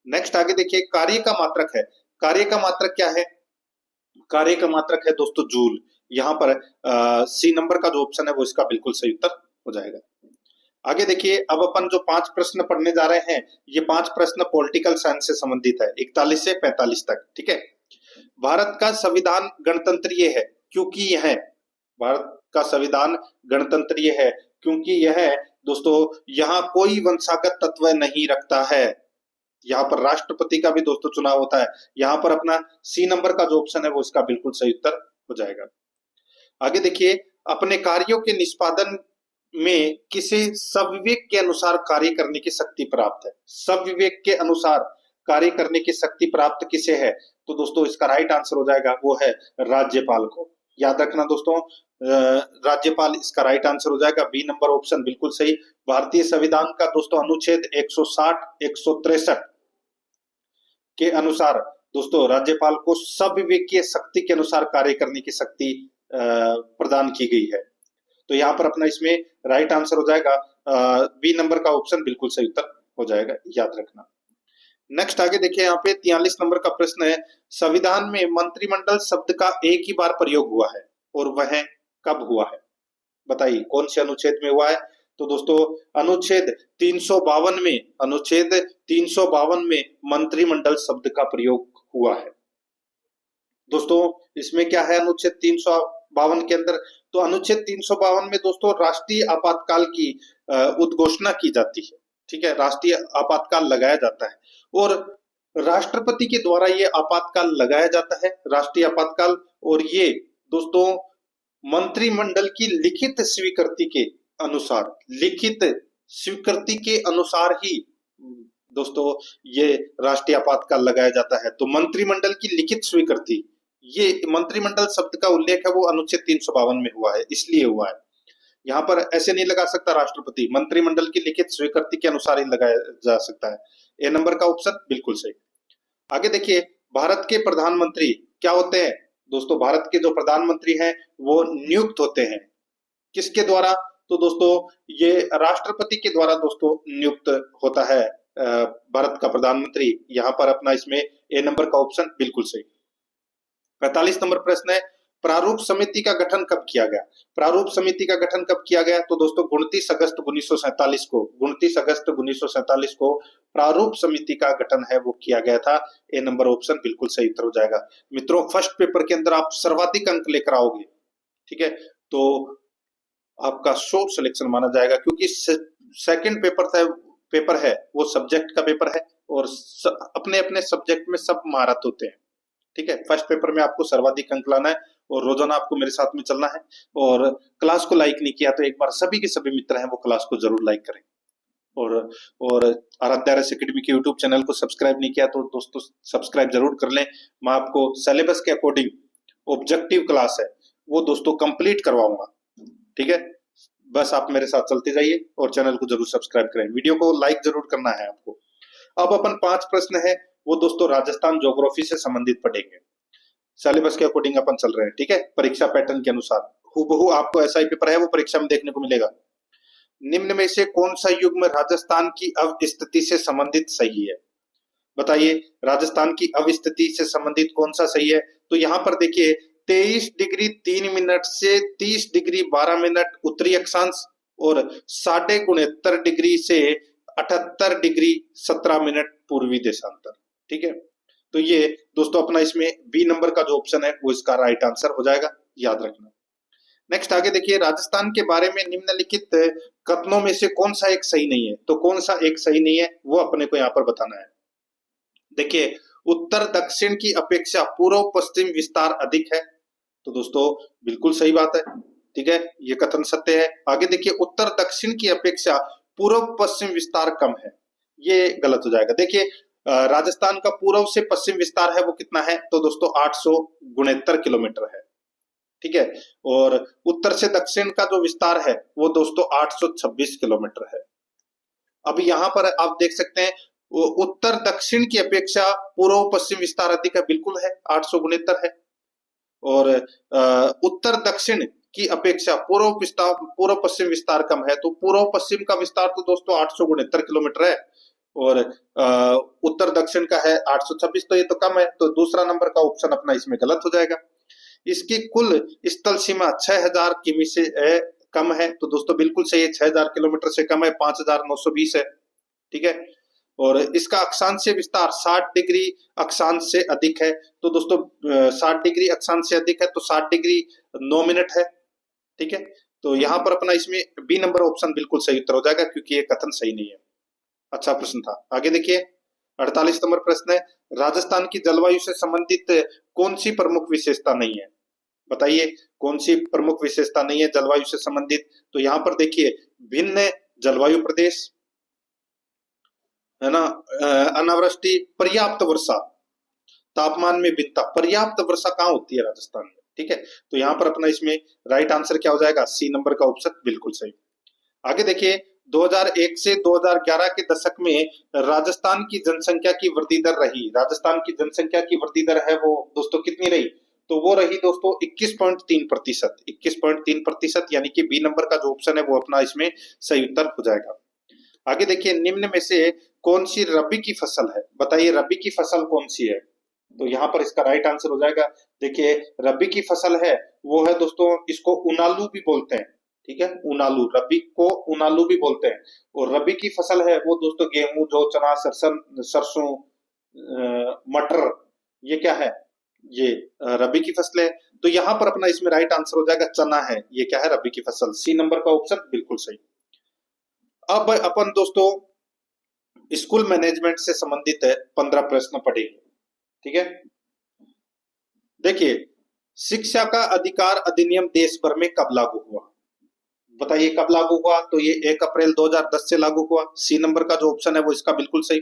नेक्स्ट आगे देखिए, कार्य का मात्रक है, कार्य का मात्रक क्या है, कार्य का मात्रक है दोस्तों जूल। यहाँ पर सी नंबर का जो ऑप्शन है वो इसका बिल्कुल सही उत्तर हो जाएगा। आगे देखिए, अब अपन जो 5 प्रश्न पढ़ने जा रहे हैं, ये 5 प्रश्न पॉलिटिकल साइंस से संबंधित है, 41 से 45 तक, ठीक है। भारत का संविधान गणतंत्रीय है क्योंकि यह, भारत का संविधान गणतंत्रीय है क्योंकि यह दोस्तों यहाँ कोई वंशागत तत्व नहीं रखता है। यहाँ पर राष्ट्रपति का भी दोस्तों चुनाव होता है। यहाँ पर अपना सी नंबर का जो ऑप्शन है वो इसका बिल्कुल सही उत्तर हो जाएगा। आगे देखिए, अपने कार्यों के निष्पादन में किसी सविवेक के अनुसार कार्य करने की शक्ति प्राप्त है, सविवेक के अनुसार कार्य करने की शक्ति प्राप्त किसे है, तो दोस्तों इसका राइट आंसर हो जाएगा वो है राज्यपाल को। याद रखना दोस्तों, राज्यपाल इसका राइट आंसर हो जाएगा। बी नंबर ऑप्शन बिल्कुल सही। भारतीय संविधान का दोस्तों अनुच्छेद 160 163 के अनुसार दोस्तों राज्यपाल को सविवेकीय शक्ति के अनुसार कार्य करने की शक्ति प्रदान की गई है। तो यहाँ पर अपना इसमें राइट आंसर हो जाएगा बी नंबर का ऑप्शन बिल्कुल सही उत्तर हो जाएगा, याद रखना। नेक्स्ट आगे देखिए, यहाँ पे 43 नंबर का प्रश्न है, संविधान में मंत्रिमंडल शब्द का एक ही बार प्रयोग हुआ है और वह कब हुआ है? बताइए कौन से अनुच्छेद में हुआ है? तो दोस्तों अनुच्छेद 352 में मंत्रिमंडल शब्द का प्रयोग हुआ है। दोस्तों इसमें क्या है अनुच्छेद 352 के अंदर? तो अनुच्छेद 352 में दोस्तों राष्ट्रीय आपातकाल की उद्घोषणा की जाती है। ठीक है, राष्ट्रीय आपातकाल लगाया जाता है और राष्ट्रपति के द्वारा ये आपातकाल लगाया जाता है, राष्ट्रीय आपातकाल। और ये दोस्तों मंत्रिमंडल की लिखित स्वीकृति के अनुसार ही दोस्तों ये राष्ट्रीय आपातकाल लगाया जाता है। तो मंत्रिमंडल की लिखित स्वीकृति, ये मंत्रिमंडल शब्द का उल्लेख है वो अनुच्छेद 352 में हुआ है, इसलिए हुआ है। यहाँ पर ऐसे नहीं लगा सकता राष्ट्रपति, मंत्रिमंडल की लिखित स्वीकृति के अनुसार ही लगाया जा सकता है। ए नंबर का ऑप्शन बिल्कुल सही। आगे देखिए, भारत के प्रधानमंत्री क्या होते हैं? दोस्तों भारत के जो प्रधानमंत्री हैं वो नियुक्त होते हैं, किसके द्वारा? तो दोस्तों ये राष्ट्रपति के द्वारा दोस्तों नियुक्त होता है भारत का प्रधानमंत्री। यहाँ पर अपना इसमें ए नंबर का ऑप्शन बिल्कुल सही। 45 नंबर प्रश्न है, प्रारूप समिति का गठन कब किया गया? प्रारूप समिति का गठन कब किया गया? तो दोस्तों 29 अगस्त 1947 को प्रारूप समिति का गठन है वो किया गया था। ए नंबर ऑप्शन बिल्कुल सही उत्तर हो जाएगा। मित्रों फर्स्ट पेपर के अंदर आप सर्वाधिक अंक लेकर आओगे, ठीक है, तो आपका शॉर्ट सिलेक्शन माना जाएगा, क्योंकि सेकंड पेपर है वो सब्जेक्ट का पेपर है और अपने अपने सब्जेक्ट में सब महारत होते हैं। ठीक है, फर्स्ट पेपर में आपको सर्वाधिक अंक लाना है और रोजाना आपको मेरे साथ में चलना है। और क्लास को लाइक नहीं किया तो एक बार सभी के सभी मित्र हैं वो क्लास को जरूर लाइक करें। और आराध्या RS एकेडमी के यूट्यूब चैनल को सब्सक्राइब नहीं किया तो दोस्तों सब्सक्राइब जरूर कर लें। मैं आपको सिलेबस के अकॉर्डिंग ऑब्जेक्टिव क्लास है वो दोस्तों कंप्लीट करवाऊंगा। ठीक है, बस आप मेरे साथ चलते जाइए और चैनल को जरूर सब्सक्राइब करें, वीडियो को लाइक जरूर करना है आपको। अब अपन 5 प्रश्न है वो दोस्तों राजस्थान ज्योग्राफी से संबंधित पढ़ेंगे, सिलेबस के अकॉर्डिंग अपन चल रहे हैं। ठीक है, परीक्षा पैटर्न के अनुसार हूबहू आपको ऐसा ही पेपर है वो परीक्षा में देखने को मिलेगा। निम्न में से कौन सा युग्म राजस्थान की अवस्थिति से संबंधित सही है? बताइए राजस्थान की अवस्थिति से संबंधित कौन सा सही है? तो यहाँ पर देखिए 23 डिग्री 3 मिनट से 30 डिग्री 12 मिनट उत्तरी अक्षांश और 69.5 डिग्री से 78 डिग्री 17 मिनट पूर्वी देशांतर। ठीक है, तो ये दोस्तों अपना इसमें बी नंबर का जो ऑप्शन है वो इसका राइट आंसर हो जाएगा, याद रखना। नेक्स्ट आगे देखिए, राजस्थान के बारे में निम्नलिखित कथनों में से कौन सा एक सही नहीं है? तो कौन सा एक सही नहीं है वो अपने को यहाँ पर बताना है। देखिए उत्तर दक्षिण की अपेक्षा पूर्व पश्चिम विस्तार अधिक है, तो दोस्तों बिल्कुल सही बात है। ठीक है, ये कथन सत्य है। आगे देखिए, उत्तर दक्षिण की अपेक्षा पूर्व पश्चिम विस्तार कम है, ये गलत हो जाएगा। देखिए राजस्थान का पूर्व से पश्चिम विस्तार है वो कितना है? तो दोस्तों 869 किलोमीटर है। ठीक है, और उत्तर से दक्षिण का जो विस्तार है वो दोस्तों 826 किलोमीटर है। अब यहाँ पर आप देख सकते हैं उत्तर दक्षिण की अपेक्षा पूर्व पश्चिम विस्तार अधिक है, बिल्कुल है, 869 है। और उत्तर दक्षिण की अपेक्षा पूर्व पश्चिम विस्तार कम है, तो पूर्व पश्चिम का विस्तार तो दोस्तों 869 किलोमीटर है और उत्तर दक्षिण का है 826, तो ये तो कम है। तो दूसरा नंबर का ऑप्शन अपना इसमें गलत हो जाएगा। इसकी कुल स्थल सीमा 6000 किमी से कम है, तो दोस्तों बिल्कुल सही है, 6000 किलोमीटर से कम है, 5920 है। ठीक है, और इसका अक्षांशीय विस्तार 60 डिग्री अक्षांश से अधिक है, तो दोस्तों 60 डिग्री अक्षांश से अधिक है तो 60 डिग्री 9 मिनट है। ठीक है, तो यहाँ पर अपना इसमें बी नंबर ऑप्शन बिल्कुल सही उत्तर हो जाएगा, क्योंकि ये कथन सही नहीं है। अच्छा प्रश्न था। आगे देखिए 48 नंबर प्रश्न है, राजस्थान की जलवायु से संबंधित कौन सी प्रमुख विशेषता नहीं है? बताइए कौन सी प्रमुख विशेषता नहीं है जलवायु से संबंधित? तो यहाँ पर देखिए भिन्न जलवायु प्रदेश है ना, अनावृष्टि, पर्याप्त वर्षा, तापमान में भिन्नता। पर्याप्त वर्षा कहाँ होती है राजस्थान में? ठीक है, तो यहाँ पर अपना इसमें राइट आंसर क्या हो जाएगा, सी नंबर का ऑप्शन बिल्कुल सही। आगे देखिए 2001 से 2011 के दशक में राजस्थान की जनसंख्या की वृद्धि दर रही, राजस्थान की जनसंख्या की वृद्धि दर है वो दोस्तों कितनी रही, तो वो रही दोस्तों 21.3%, 21.3%, यानी कि बी नंबर का जो ऑप्शन है वो अपना इसमें सही उत्तर हो जाएगा। आगे देखिए निम्न में से कौन सी रबी की फसल है, बताइए रबी की फसल कौन सी है, तो यहाँ पर इसका राइट आंसर हो जाएगा, देखिए रबी की फसल है वो है दोस्तों, इसको उनालू भी बोलते हैं, ठीक है, उनालू, रबी को उनालू भी बोलते हैं। और रबी की फसल है वो दोस्तों गेहूं, जौ, चना, सरसों, मटर, ये क्या है, ये रबी की फसल है। तो यहाँ पर अपना इसमें राइट आंसर हो जाएगा चना है, ये क्या है, रबी की फसल, सी नंबर का ऑप्शन बिल्कुल सही। अब अपन दोस्तों स्कूल मैनेजमेंट से संबंधित 15 प्रश्न पढ़ेंगे, ठीक है। देखिए शिक्षा का अधिकार अधिनियम देश भर में कब लागू हुआ, बताइए कब लागू हुआ, तो ये 1 अप्रैल 2010 से लागू हुआ, सी नंबर का जो ऑप्शन है वो इसका बिल्कुल सही।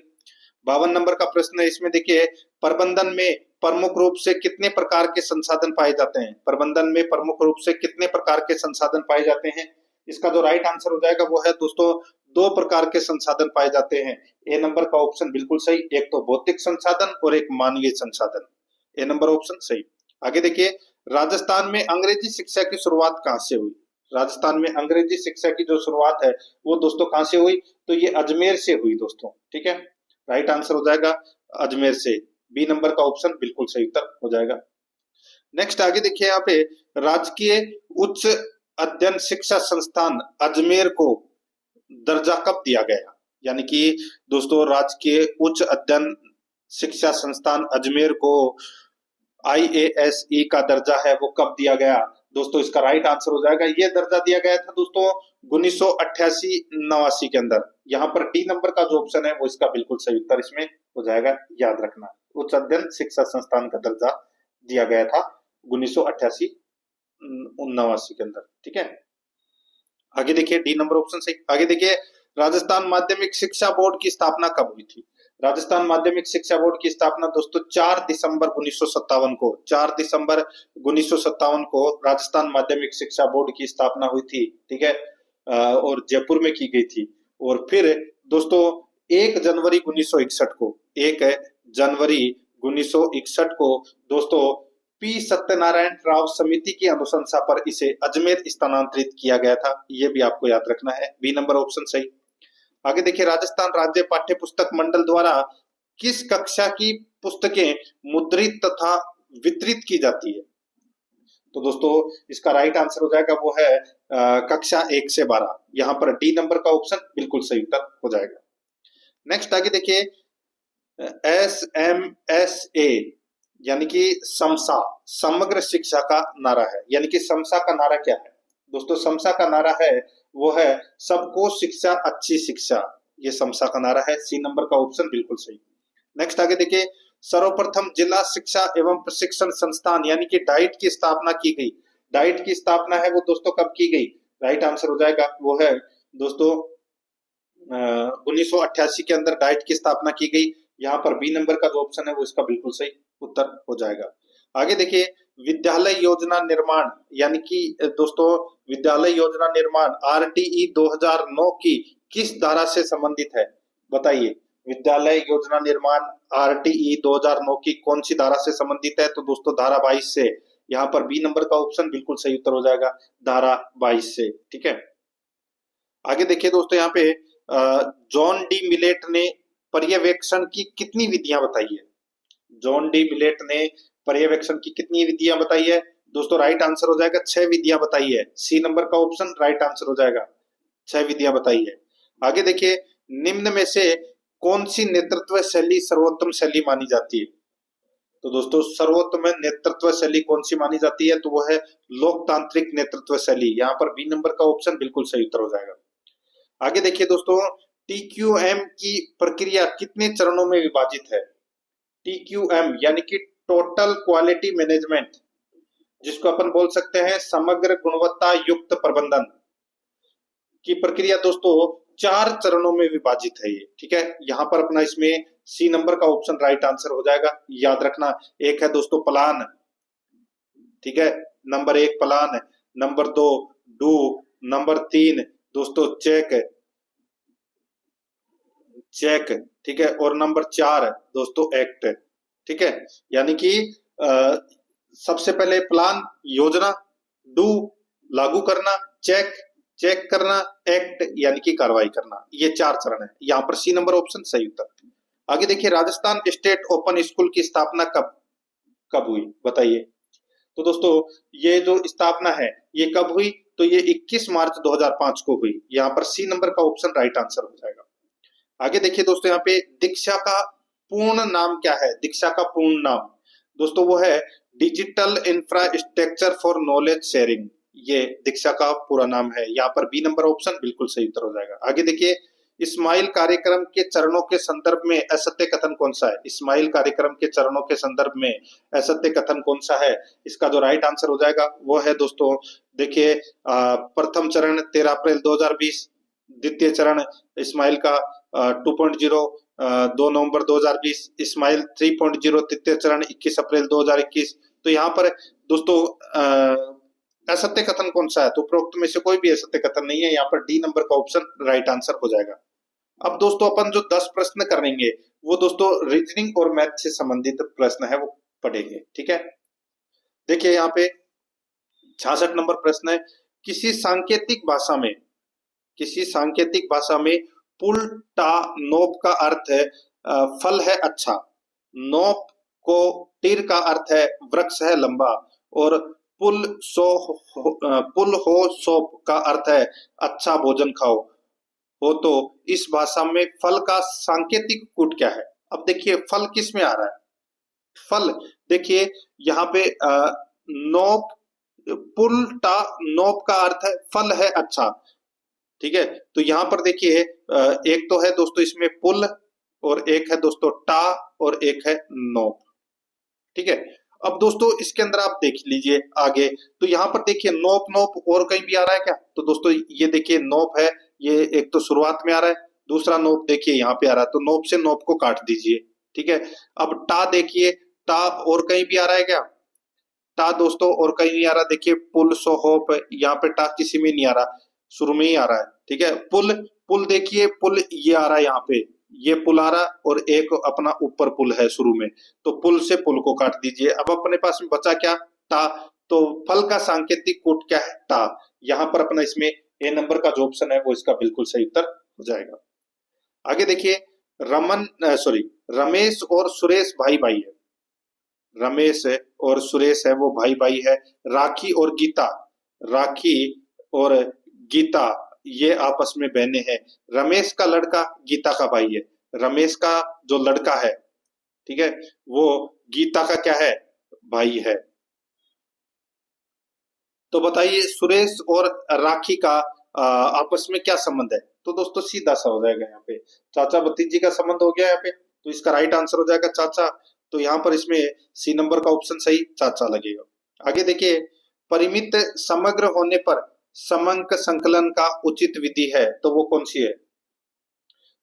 52 नंबर का प्रश्न है, इसमें देखिए प्रबंधन में प्रमुख रूप से कितने प्रकार के संसाधन पाए जाते हैं, प्रबंधन में प्रमुख रूप से कितने प्रकार के संसाधन पाए जाते हैं, इसका जो राइट आंसर हो जाएगा वो है दोस्तों 2 प्रकार के संसाधन पाए जाते हैं, ए नंबर का ऑप्शन बिल्कुल सही, एक तो भौतिक संसाधन और एक मानवीय संसाधन, ए नंबर ऑप्शन सही। आगे देखिए राजस्थान में अंग्रेजी शिक्षा की शुरुआत कहां से हुई, राजस्थान में अंग्रेजी शिक्षा की जो शुरुआत है वो दोस्तों कहां से हुई, तो ये अजमेर से हुई दोस्तों, ठीक है, राइट आंसर हो जाएगा अजमेर से, बी नंबर का ऑप्शन बिल्कुल सही उत्तर हो जाएगा। नेक्स्ट आगे देखिए यहाँ पे राजकीय उच्च अध्ययन शिक्षा संस्थान अजमेर को दर्जा कब दिया गया, यानी कि दोस्तों राजकीय उच्च अध्ययन शिक्षा संस्थान अजमेर को IASE का दर्जा है वो कब दिया गया, दोस्तों इसका राइट आंसर हो जाएगा, ये दर्जा दिया गया था दोस्तों 1988-89 के अंदर, यहाँ पर डी नंबर का जो ऑप्शन है वो इसका बिल्कुल सही उत्तर इसमें हो जाएगा, याद रखना उच्च अध्ययन शिक्षा संस्थान का दर्जा दिया गया था 1988-89 के अंदर, ठीक है। आगे देखिए डी नंबर ऑप्शन सही। आगे देखिए राजस्थान माध्यमिक शिक्षा बोर्ड की स्थापना कब हुई थी, राजस्थान माध्यमिक शिक्षा बोर्ड की स्थापना दोस्तों 4 दिसंबर 1957 को, 4 दिसंबर 1957 को राजस्थान माध्यमिक शिक्षा बोर्ड की स्थापना हुई थी, ठीक है, और जयपुर में की गई थी। और फिर दोस्तों 1 जनवरी 1961 को, 1 जनवरी 1961 को दोस्तों पी सत्यनारायण राव समिति की अनुशंसा पर इसे अजमेर स्थानांतरित किया गया था, ये भी आपको याद रखना है, बी नंबर ऑप्शन सही। आगे देखिए राजस्थान राज्य पाठ्य पुस्तक मंडल द्वारा किस कक्षा की पुस्तकें मुद्रित तथा वितरित की जाती है, तो दोस्तों इसका राइट आंसर हो जाएगा वो है कक्षा 1 से 12, यहाँ पर डी नंबर का ऑप्शन बिल्कुल सही उत्तर हो जाएगा। नेक्स्ट आगे देखिए SMSA यानी कि समसा, समग्र शिक्षा का नारा है, यानी कि समसा का नारा क्या है दोस्तों, समसा का नारा है वो है सबको शिक्षा अच्छी शिक्षा, ये समसा का नारा है, सी नंबर का ऑप्शन बिल्कुल सही। नेक्स्ट आगे देखिए सर्वप्रथम जिला शिक्षा एवं प्रशिक्षण संस्थान यानी कि डाइट की स्थापना की गई, डाइट की स्थापना है वो दोस्तों कब की गई, राइट आंसर हो जाएगा वो है दोस्तों 1988 के अंदर डाइट की स्थापना की गई, यहाँ पर बी नंबर का जो ऑप्शन है वो इसका बिल्कुल सही उत्तर हो जाएगा। आगे देखिए विद्यालय योजना निर्माण यानी कि दोस्तों विद्यालय योजना निर्माण RTE 2009 की किस धारा से संबंधित है, बताइए विद्यालय योजना निर्माण RTE 2009 की कौन सी धारा से संबंधित है, तो दोस्तों धारा 22 से, यहाँ पर बी नंबर का ऑप्शन बिल्कुल सही उत्तर हो जाएगा, धारा 22 से, ठीक है। आगे देखिए दोस्तों यहाँ पे जॉन डी मिलेट ने पर्यवेक्षण की कितनी विधियां बताई है, जॉन डी मिलेट ने पर्यवेक्षण की कितनी विधियां बताई है, दोस्तों राइट आंसर हो जाएगा 6 विधियां बताई है, सी नंबर का ऑप्शन राइट आंसर हो जाएगा, 6 विधियां बताई है। आगे देखिए निम्न में से कौन सी नेतृत्व शैली सर्वोत्तम शैली मानी जाती है, तो दोस्तों सर्वोत्तम नेतृत्व शैली कौन सी मानी जाती है, तो वो है लोकतांत्रिक नेतृत्व शैली, यहाँ पर बी नंबर का ऑप्शन बिल्कुल सही उत्तर हो जाएगा। आगे देखिए दोस्तों TQM की प्रक्रिया कितने चरणों में विभाजित है, TQM यानी कि टोटल क्वालिटी मैनेजमेंट, जिसको अपन बोल सकते हैं समग्र गुणवत्ता युक्त प्रबंधन की प्रक्रिया दोस्तों 4 चरणों में विभाजित है ये, ठीक है, यहाँ पर अपना इसमें सी नंबर का ऑप्शन राइट आंसर हो जाएगा, याद रखना। एक है दोस्तों प्लान, ठीक है। Number 1 plan, number 2 do, number 3 दोस्तों चेक, चेक, ठीक है, और नंबर 4 दोस्तों एक्ट, ठीक है। यानी कि अ, सबसे पहले प्लान योजना, डू लागू करना, चेक चेक करना, एक्ट यानी कि कार्रवाई करना, ये 4 चरण है। यहाँ पर सी नंबर ऑप्शन सही उत्तर। आगे देखिए, राजस्थान स्टेट ओपन स्कूल की स्थापना कब कब हुई, बताइए। तो दोस्तों ये जो स्थापना है ये कब हुई, तो ये 21 मार्च 2005 को हुई। यहाँ पर सी नंबर का ऑप्शन राइट आंसर हो जाएगा। आगे देखिए दोस्तों, यहाँ पे दीक्षा का पूर्ण नाम क्या है, दीक्षा का पूर्ण नाम दोस्तों वो है digital infrastructure for knowledge sharing, ये दीक्षा का पूरा नाम है। यहाँ पर बी नंबर ऑप्शन बिल्कुल सही उत्तर हो जाएगा। आगे देखिए, इस्माइल कार्यक्रम के चरणों के संदर्भ में असत्य कथन कौन सा है, इस्माइल कार्यक्रम के चरणों के संदर्भ में असत्य कथन कौन सा है, इसका जो राइट आंसर हो जाएगा वो है दोस्तों, देखिए प्रथम चरण 13 अप्रैल 2020, द्वितीय चरण इस्माइल का 2.0 2 नवंबर 2020, इस्माइल 3.0 तृतीय चरण 21 अप्रैल 2021। तो यहाँ पर दोस्तों असत्य कथन कौन सा है, तो उपरोक्त में से कोई भी असत्य कथन नहीं है। यहाँ पर डी नंबर का ऑप्शन राइट आंसर हो जाएगा। अब दोस्तों अपन जो 10 प्रश्न करेंगे वो दोस्तों रीजनिंग और मैथ से संबंधित प्रश्न है वो पढ़ेंगे, ठीक है। देखिए यहाँ पे 66 नंबर प्रश्न है, किसी सांकेतिक भाषा में, किसी सांकेतिक भाषा में पुल टा नोप का अर्थ है फल है अच्छा, नोप को टीर का अर्थ है वृक्ष है लंबा, और पुल हो सोप का अर्थ है अच्छा भोजन खाओ हो, तो इस भाषा में फल का सांकेतिक कूट क्या है। अब देखिए फल किस में आ रहा है, फल देखिए यहाँ पे नोप, पुल टा नोप का अर्थ है फल है अच्छा, ठीक है। तो यहाँ पर देखिए एक तो है दोस्तों इसमें पुल, और एक है दोस्तों टा, और एक है नोप, ठीक है। अब दोस्तों इसके अंदर आप देख लीजिए आगे, तो यहाँ पर देखिए नोप नोप और कहीं भी आ रहा है क्या, तो दोस्तों ये देखिए नोप है, ये एक तो शुरुआत में आ रहा है, दूसरा नोप देखिए यहाँ पे आ रहा है, तो नोप से नोप को काट दीजिए, ठीक है। अब टा देखिए, टा और कहीं भी आ रहा है क्या, टा दोस्तों और कहीं नहीं आ रहा, देखिए पुल सो होप, यहाँ पे टा किसी में नहीं आ रहा, शुरू में ही आ रहा है, ठीक है। पुल, पुल देखिए पुल ये आ रहा है, यहाँ पे ये पुल आ रहा, और एक अपना ऊपर पुल है शुरू में, तो पुल से पुल को काट दीजिए। अब अपने पास में बचा क्या, टा, तो फल का सांकेतिक कूट क्या है, टा। यहाँ पर अपना इसमें ए नंबर का जो ऑप्शन है वो इसका बिल्कुल सही उत्तर हो जाएगा। आगे देखिए, रमेश और सुरेश भाई भाई है, रमेश और सुरेश है वो भाई भाई है। राखी और गीता, राखी और गीता ये आपस में बहने हैं। रमेश का लड़का गीता का भाई है, रमेश का जो लड़का है, ठीक है, वो गीता का क्या है, भाई है। तो बताइए सुरेश और राखी का आपस में क्या संबंध है, तो दोस्तों सीधा सा हो जाएगा, यहाँ पे चाचा भतीजी का संबंध हो गया यहाँ पे, तो इसका राइट आंसर हो जाएगा चाचा। तो यहाँ पर इसमें सी नंबर का ऑप्शन सही चाचा लगेगा। आगे देखिए, परिमित समग्र होने पर समंक संकलन का उचित विधि है, तो वो कौन सी है,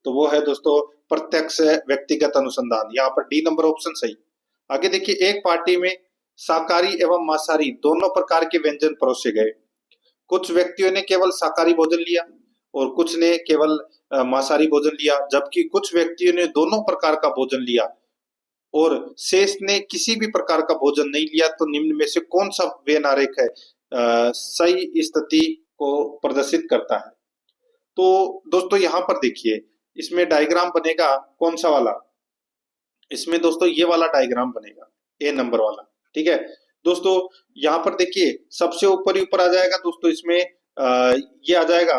तो वो है दोस्तों प्रत्यक्ष व्यक्तिगत अनुसंधान, यहाँ पर डी नंबर ऑप्शन सही। आगे देखिए, एक पार्टी में शाकाहारी एवं मांसाहारी दोनों प्रकार के व्यंजन परोसे गए, कुछ व्यक्तियों ने केवल शाकाहारी भोजन लिया और कुछ ने केवल मांसाहारी भोजन लिया, जबकि कुछ व्यक्तियों ने दोनों प्रकार का भोजन लिया और शेष ने किसी भी प्रकार का भोजन नहीं लिया, तो निम्न में से कौन सा वेन आरेख है सही स्थिति को प्रदर्शित करता है। तो दोस्तों यहाँ पर देखिए, इसमें डायग्राम बनेगा कौन सा वाला, इसमें दोस्तों ये वाला डायग्राम बनेगा, ए नंबर वाला, ठीक है। दोस्तों यहाँ पर देखिए सबसे ऊपर ही ऊपर आ जाएगा दोस्तों, इसमें ये आ जाएगा,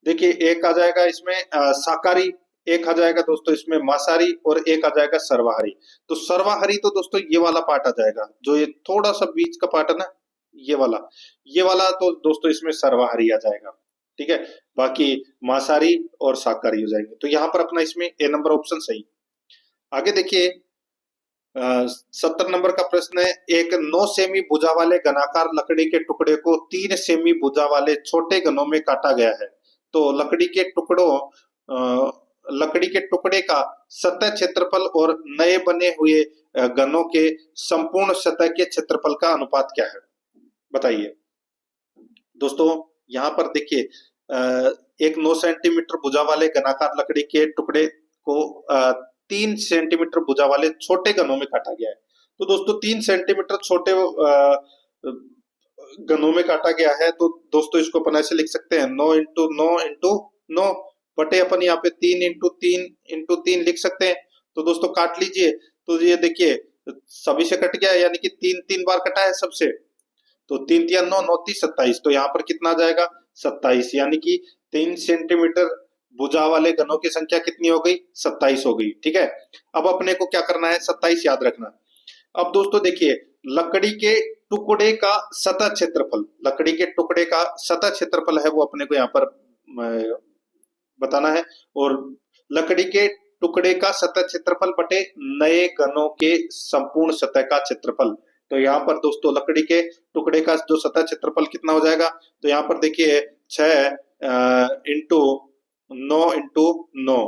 देखिए एक आ जाएगा इसमें शाकाहारी, एक आ जाएगा दोस्तों इसमें मांसाहारी, और एक आ जाएगा सर्वाहारी। तो सर्वाहारी तो दोस्तों ये वाला पार्ट आ जाएगा, जो ये थोड़ा सा बीच का पार्ट है ना, ये वाला तो दोस्तों इसमें सर्वाहारी आ जाएगा, ठीक है। बाकी मांसाहारी और शाकाहारी हो जाएंगे। तो यहाँ पर अपना इसमें ए नंबर ऑप्शन सही। आगे देखिए 70 नंबर का प्रश्न है, एक 9 सेमी भुजा वाले घनाकार लकड़ी के टुकड़े को 3 सेमी भुजा वाले छोटे घनों में काटा गया है, तो लकड़ी के टुकड़ों लकड़ी के टुकड़े का सतह क्षेत्रफल और नए बने हुए गनों के संपूर्ण सतह के क्षेत्रफल का अनुपात क्या है? बताइए दोस्तों। यहाँ पर देखिए एक 9 सेंटीमीटर भुजा वाले घनाकार लकड़ी के टुकड़े को 3 सेंटीमीटर भुजा वाले छोटे गनों में काटा गया है। तो दोस्तों 3 सेंटीमीटर छोटे गनों में काटा गया है, तो दोस्तों इसको अपन ऐसे लिख सकते हैं 9 इंटू 9 इंटू 9 बटे अपन यहाँ पे 3 इंटू 3 लिख सकते हैं। तो दोस्तों काट लीजिए, तो ये देखिए सभी से कट गया, यानी कि 3 बार कटा है सबसे। तो 3 तिया 9, 9 ती 27, तो यहाँ पर कितना आ जाएगा 27, यानी कि 3 सेंटीमीटर भुजा वाले गनों की संख्या कितनी हो गई 27 हो गई। ठीक है, अब अपने को क्या करना है 27 याद रखना। अब दोस्तों देखिए लकड़ी के टुकड़े का सतह क्षेत्रफल, लकड़ी के टुकड़े का सतह क्षेत्रफल है वो अपने को यहाँ पर बताना है, और लकड़ी के टुकड़े का सतह क्षेत्रफल बटे नए गनों के संपूर्ण सतह का क्षेत्रफल। तो यहाँ पर दोस्तों लकड़ी के टुकड़े का जो सतह क्षेत्रफल कितना हो जाएगा, तो यहाँ पर देखिए 6 इंटू 9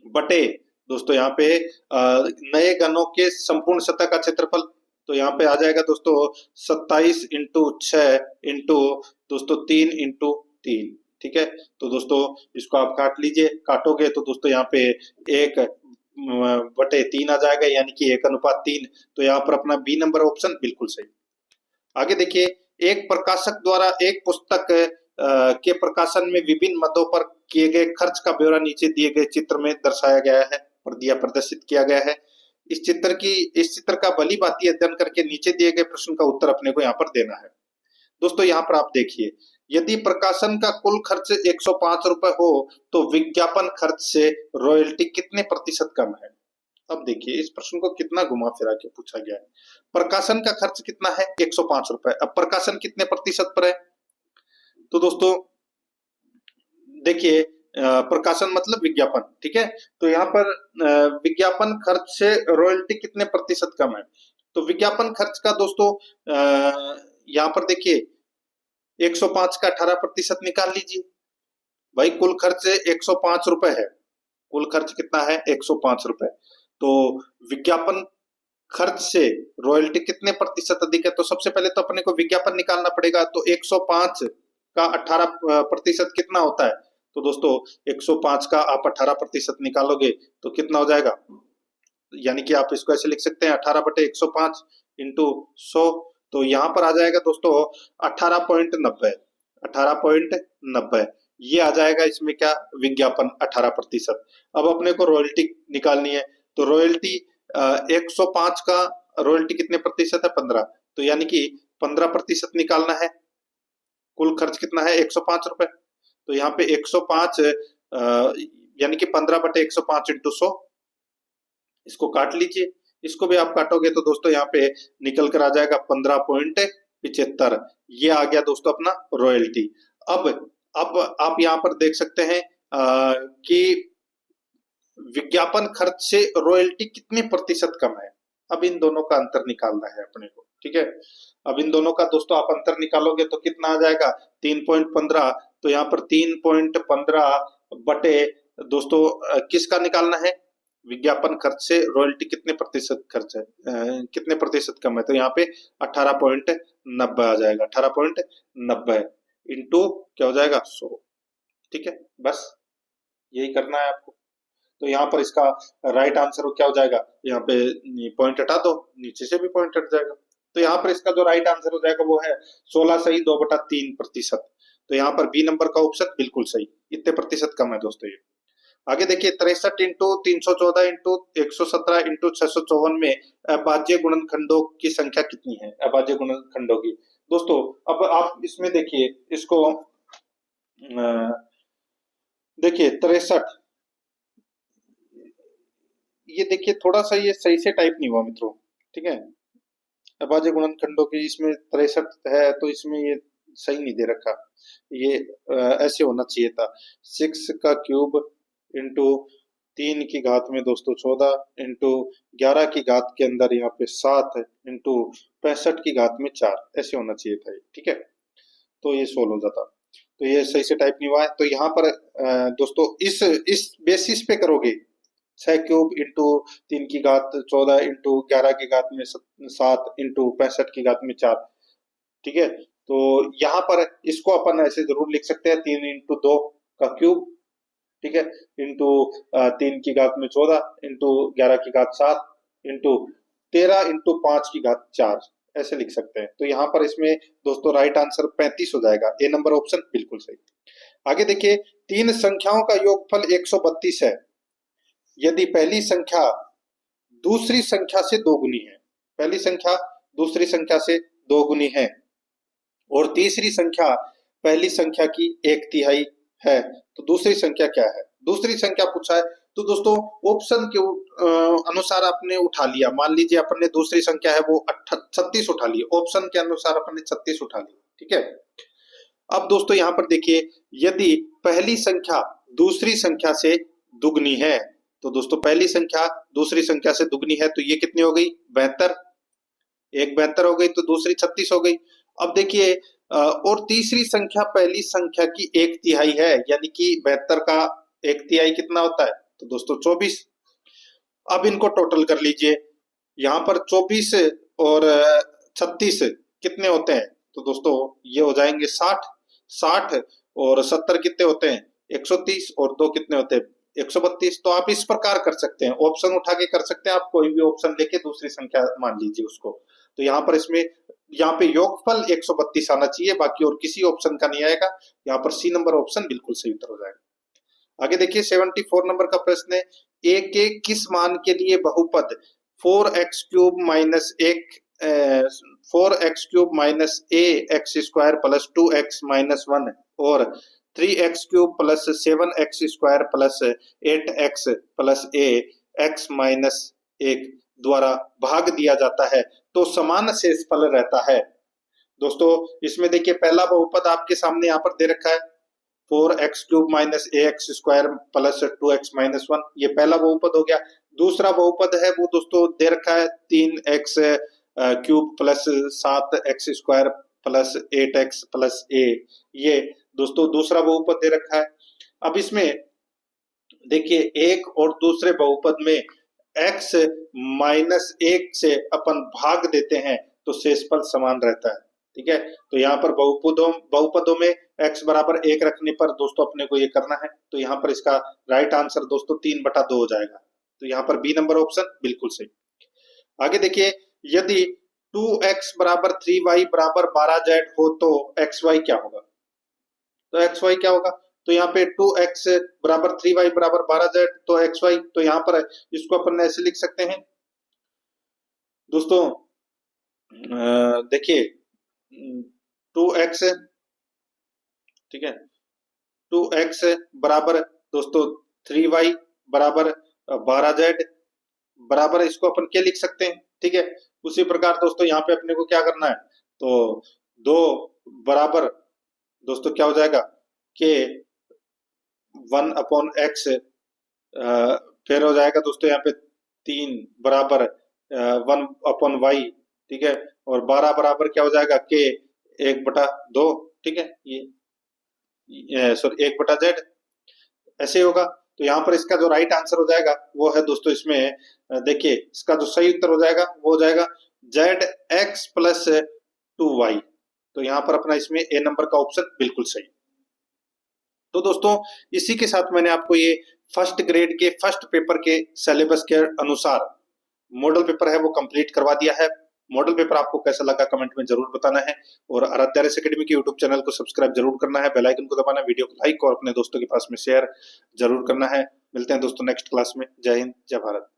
बटे दोस्तों यहाँ पे नए गनों के संपूर्ण सतह का क्षेत्रफल, तो यहाँ पे आ जाएगा दोस्तों 27 इंटू 6 इंटू दोस्तों 3 इंटू 3। ठीक है, तो दोस्तों इसको आप काट लीजिए, काटोगे तो दोस्तों यहाँ पे 1 बटे 3 आ जाएगा, यानी कि 1:3। तो यहाँ पर अपना बी नंबर ऑप्शन बिल्कुल सही। आगे देखिए एक प्रकाशक द्वारा एक पुस्तक के प्रकाशन में विभिन्न मदों पर किए गए खर्च का ब्यौरा नीचे दिए गए चित्र में दर्शाया गया है, प्रदर्शित किया गया है। इस चित्र का भली भांति अध्ययन करके नीचे दिए गए प्रश्न का उत्तर अपने को यहाँ पर देना है। दोस्तों यहाँ पर आप देखिए, यदि प्रकाशन का कुल खर्च 105 रुपए हो तो विज्ञापन खर्च से रॉयल्टी कितने प्रतिशत कम है? अब देखिए इस प्रश्न को कितना घुमा फिरा के पूछा गया है। प्रकाशन का खर्च कितना है 105 रुपए, अब प्रकाशन कितने प्रतिशत पर है? तो दोस्तों देखिए प्रकाशन मतलब विज्ञापन, ठीक है, तो यहाँ पर विज्ञापन खर्च से रॉयल्टी कितने प्रतिशत कम है? तो विज्ञापन खर्च का दोस्तों यहाँ पर देखिए 105 का 18% निकाल लीजिए भाई, कुल खर्च 105 रुपए है, कुल खर्च कितना है 105 रुपए, तो विज्ञापन खर्च से रॉयल्टी कितने प्रतिशत अधिक है? तो सबसे पहले तो अपने को विज्ञापन निकालना पड़ेगा, तो 105 का 18% कितना होता है? तो दोस्तों 105 का आप 18% निकालोगे तो कितना हो जाएगा, यानी कि आप इसको ऐसे लिख सकते हैं 18/105 इंटू 100, तो यहाँ पर आ जाएगा दोस्तों 18.90, 18.90 ये आ जाएगा इसमें क्या, विज्ञापन 18%। अब अपने को रॉयल्टी निकालनी है, तो रॉयल्टी 105 का रॉयल्टी कितने प्रतिशत है 15, तो यानी कि 15% निकालना है। कुल खर्च कितना है 105 रुपए, तो यहाँ पे 105 यानी कि 15/105 इंटू 100, इसको काट लीजिए, इसको भी आप काटोगे तो दोस्तों यहाँ पे निकल कर आ जाएगा 15.75, ये आ गया दोस्तों अपना रॉयल्टी। अब आप यहाँ पर देख सकते हैं कि विज्ञापन खर्च से रॉयल्टी कितने प्रतिशत कम है। अब इन दोनों का अंतर निकालना है अपने को, ठीक है, अब इन दोनों का दोस्तों आप अंतर निकालोगे तो कितना आ जाएगा 3.15, तो यहाँ पर 3.15 बटे दोस्तों किसका निकालना है, विज्ञापन खर्च से रॉयल्टी कितने प्रतिशत खर्च है, कितने प्रतिशत कम है, तो यहाँ पे 18.90 आ जाएगा, 18.90 इंटू क्या हो जाएगा 100। ठीक है, बस यही करना है आपको। तो यहाँ पर इसका राइट आंसर क्या हो जाएगा, यहाँ पे पॉइंट हटा दो, नीचे से भी पॉइंट हट जाएगा, तो यहाँ पर इसका जो राइट आंसर हो जाएगा वो है 16 सही 2/3%। तो यहाँ पर बी नंबर का ऑप्शन बिल्कुल सही, इतने प्रतिशत कम है दोस्तों ये। आगे देखिए 63 इंटू 314 इंटू 117 इंटू 654 में अभाज्य गुणनखंडों की संख्या कितनी है, अभाज्य गुणनखंडों की। दोस्तों अब आप इसमें देखिए, इसको देखिए 63, ये देखिए थोड़ा सा ये सही से टाइप नहीं हुआ मित्रों, ठीक है, अभाज्य गुणनखंडों की इसमें 63 है तो इसमें ये सही नहीं दे रखा, ये ऐसे होना चाहिए था 6 का क्यूब इंटू 3 की घात में दोस्तों 14 इंटू 11 की घात के अंदर यहाँ पे 7 इंटू 65 की घात में 4, ऐसे होना चाहिए था ये, ठीक है, तो ये सोल्व हो जाता। तो ये सही से टाइप नहीं हुआ है। तो यहाँ पर दोस्तों इस बेसिस पे करोगे, 6 क्यूब इंटू 3 की घात 14 इंटू 11 की घात में 7 इंटू 65 की घात में 4। ठीक है, तो यहाँ पर इसको अपन ऐसे जरूर लिख सकते हैं, 3 इंटू 2 का क्यूब, ठीक है, इंटू 3 की घात में 14 इंटू 11 की घात 7 इंटू 13 इंटू 5 की घात 4, ऐसे लिख सकते हैं। तो यहाँ पर इसमें दोस्तों राइट आंसर 35 हो जाएगा, ए नंबर ऑप्शन बिल्कुल सही। आगे देखिए, तीन संख्याओं का योगफल 132 है यदि पहली संख्या दूसरी संख्या से दोगुनी है, पहली संख्या दूसरी संख्या से दोगुनी है और तीसरी संख्या पहली संख्या की 1/3 है, तो दूसरी संख्या क्या है? दूसरी संख्या पूछा है, तो दोस्तों ऑप्शन के अनुसार आपने उठा लिया। मान लीजिए अपन ने दूसरी संख्या है वो 36 उठा ली, ऑप्शन के अनुसार अपन ने 36 उठा ली, ठीक है। अब दोस्तों यहाँ पर देखिए, यदि पहली संख्या दूसरी संख्या से दुगनी है, तो दोस्तों पहली संख्या दूसरी संख्या से दुगनी है, तो ये कितनी हो गई? 72, एक 72 हो गई, तो दूसरी 36 हो गई। अब देखिए और तीसरी संख्या पहली संख्या की 1/3 है, यानी कि 72 का 1/3 कितना होता है? तो दोस्तों 24। अब इनको टोटल कर लीजिए, यहाँ पर 24 और 36 कितने होते हैं? तो दोस्तों ये हो जाएंगे 60, 60 और 70 कितने होते हैं? 130 और 2 कितने होते हैं? 132। तो आप इस प्रकार कर सकते हैं, ऑप्शन उठा के कर सकते हैं, आप कोई भी ऑप्शन लेके दूसरी संख्या मान लीजिए उसको। तो यहाँ पर इसमें यहाँ पे योगफल 132 आना चाहिए, बाकी और किसी ऑप्शन का नहीं आएगा। यहाँ पर सी नंबर ऑप्शन बिल्कुल सही उत्तर हो जाएगा। आगे देखिए 74 नंबर का प्रश्न है, ए के किस मान के लिए बहुपद 4x³ minus 4x³ - ax² + 2x - 1 और 3x³ + 7x² + 8x + ax - 1 द्वारा भाग दिया जाता है तो समान शेषफल रहता है। दोस्तों इसमें देखिए पहला बहुपद आपके सामने यहाँ पर दे रखा है, 4x³ - ax² + 2x - 1, ये पहला बहुपद हो गया। दूसरा बहुपद है वो दोस्तों दे रखा है 3x³ + 7x² + 8x + a, ये दोस्तों दूसरा बहुपद दे रखा है। अब इसमें देखिए एक और दूसरे बहुपद में x - 1 से अपन भाग देते हैं तो शेषफल समान रहता है, ठीक है। तो यहाँ पर बहुपदों में x बराबर 1 रखने पर दोस्तों अपने को ये करना है, तो यहाँ पर इसका राइट आंसर दोस्तों 3/2 हो जाएगा। तो यहाँ पर बी नंबर ऑप्शन बिल्कुल सही। आगे देखिए, यदि 2x = 3y = 12z हो तो xy क्या होगा? तो xy क्या होगा? तो यहाँ पे 2x = 3y = 12z, तो xy, तो यहाँ पर इसको अपन ऐसे लिख सकते हैं दोस्तों, देखिए 2x, ठीक है, 2x बराबर दोस्तों 3y बराबर 12z बराबर, इसको अपन क्या लिख सकते हैं, ठीक है। उसी प्रकार दोस्तों यहाँ पे अपने को क्या करना है, तो 2 बराबर दोस्तों क्या हो जाएगा कि 1/x, फिर हो जाएगा दोस्तों यहाँ पे 3 बराबर 1/y, ठीक है, और 12 बराबर क्या हो जाएगा कि 1/2, ठीक है, ये सॉरी 1/z, ऐसे होगा। तो यहाँ पर इसका जो राइट आंसर हो जाएगा वो है दोस्तों, इसमें देखिए इसका जो सही उत्तर हो जाएगा वो हो जाएगा zx + 2y। तो यहाँ पर अपना इसमें ए नंबर का ऑप्शन बिल्कुल सही। तो दोस्तों इसी के साथ मैंने आपको ये फर्स्ट ग्रेड के फर्स्ट पेपर के सिलेबस के अनुसार मॉडल पेपर है वो कंप्लीट करवा दिया है। मॉडल पेपर आपको कैसा लगा कमेंट में जरूर बताना है और आराध्या रेस एकेडमी के यूट्यूब चैनल को सब्सक्राइब जरूर करना है, बेल आइकन को दबाना है, वीडियो को लाइक और अपने दोस्तों के पास में शेयर जरूर करना है। मिलते हैं दोस्तों नेक्स्ट क्लास में। जय हिंद, जय भारत।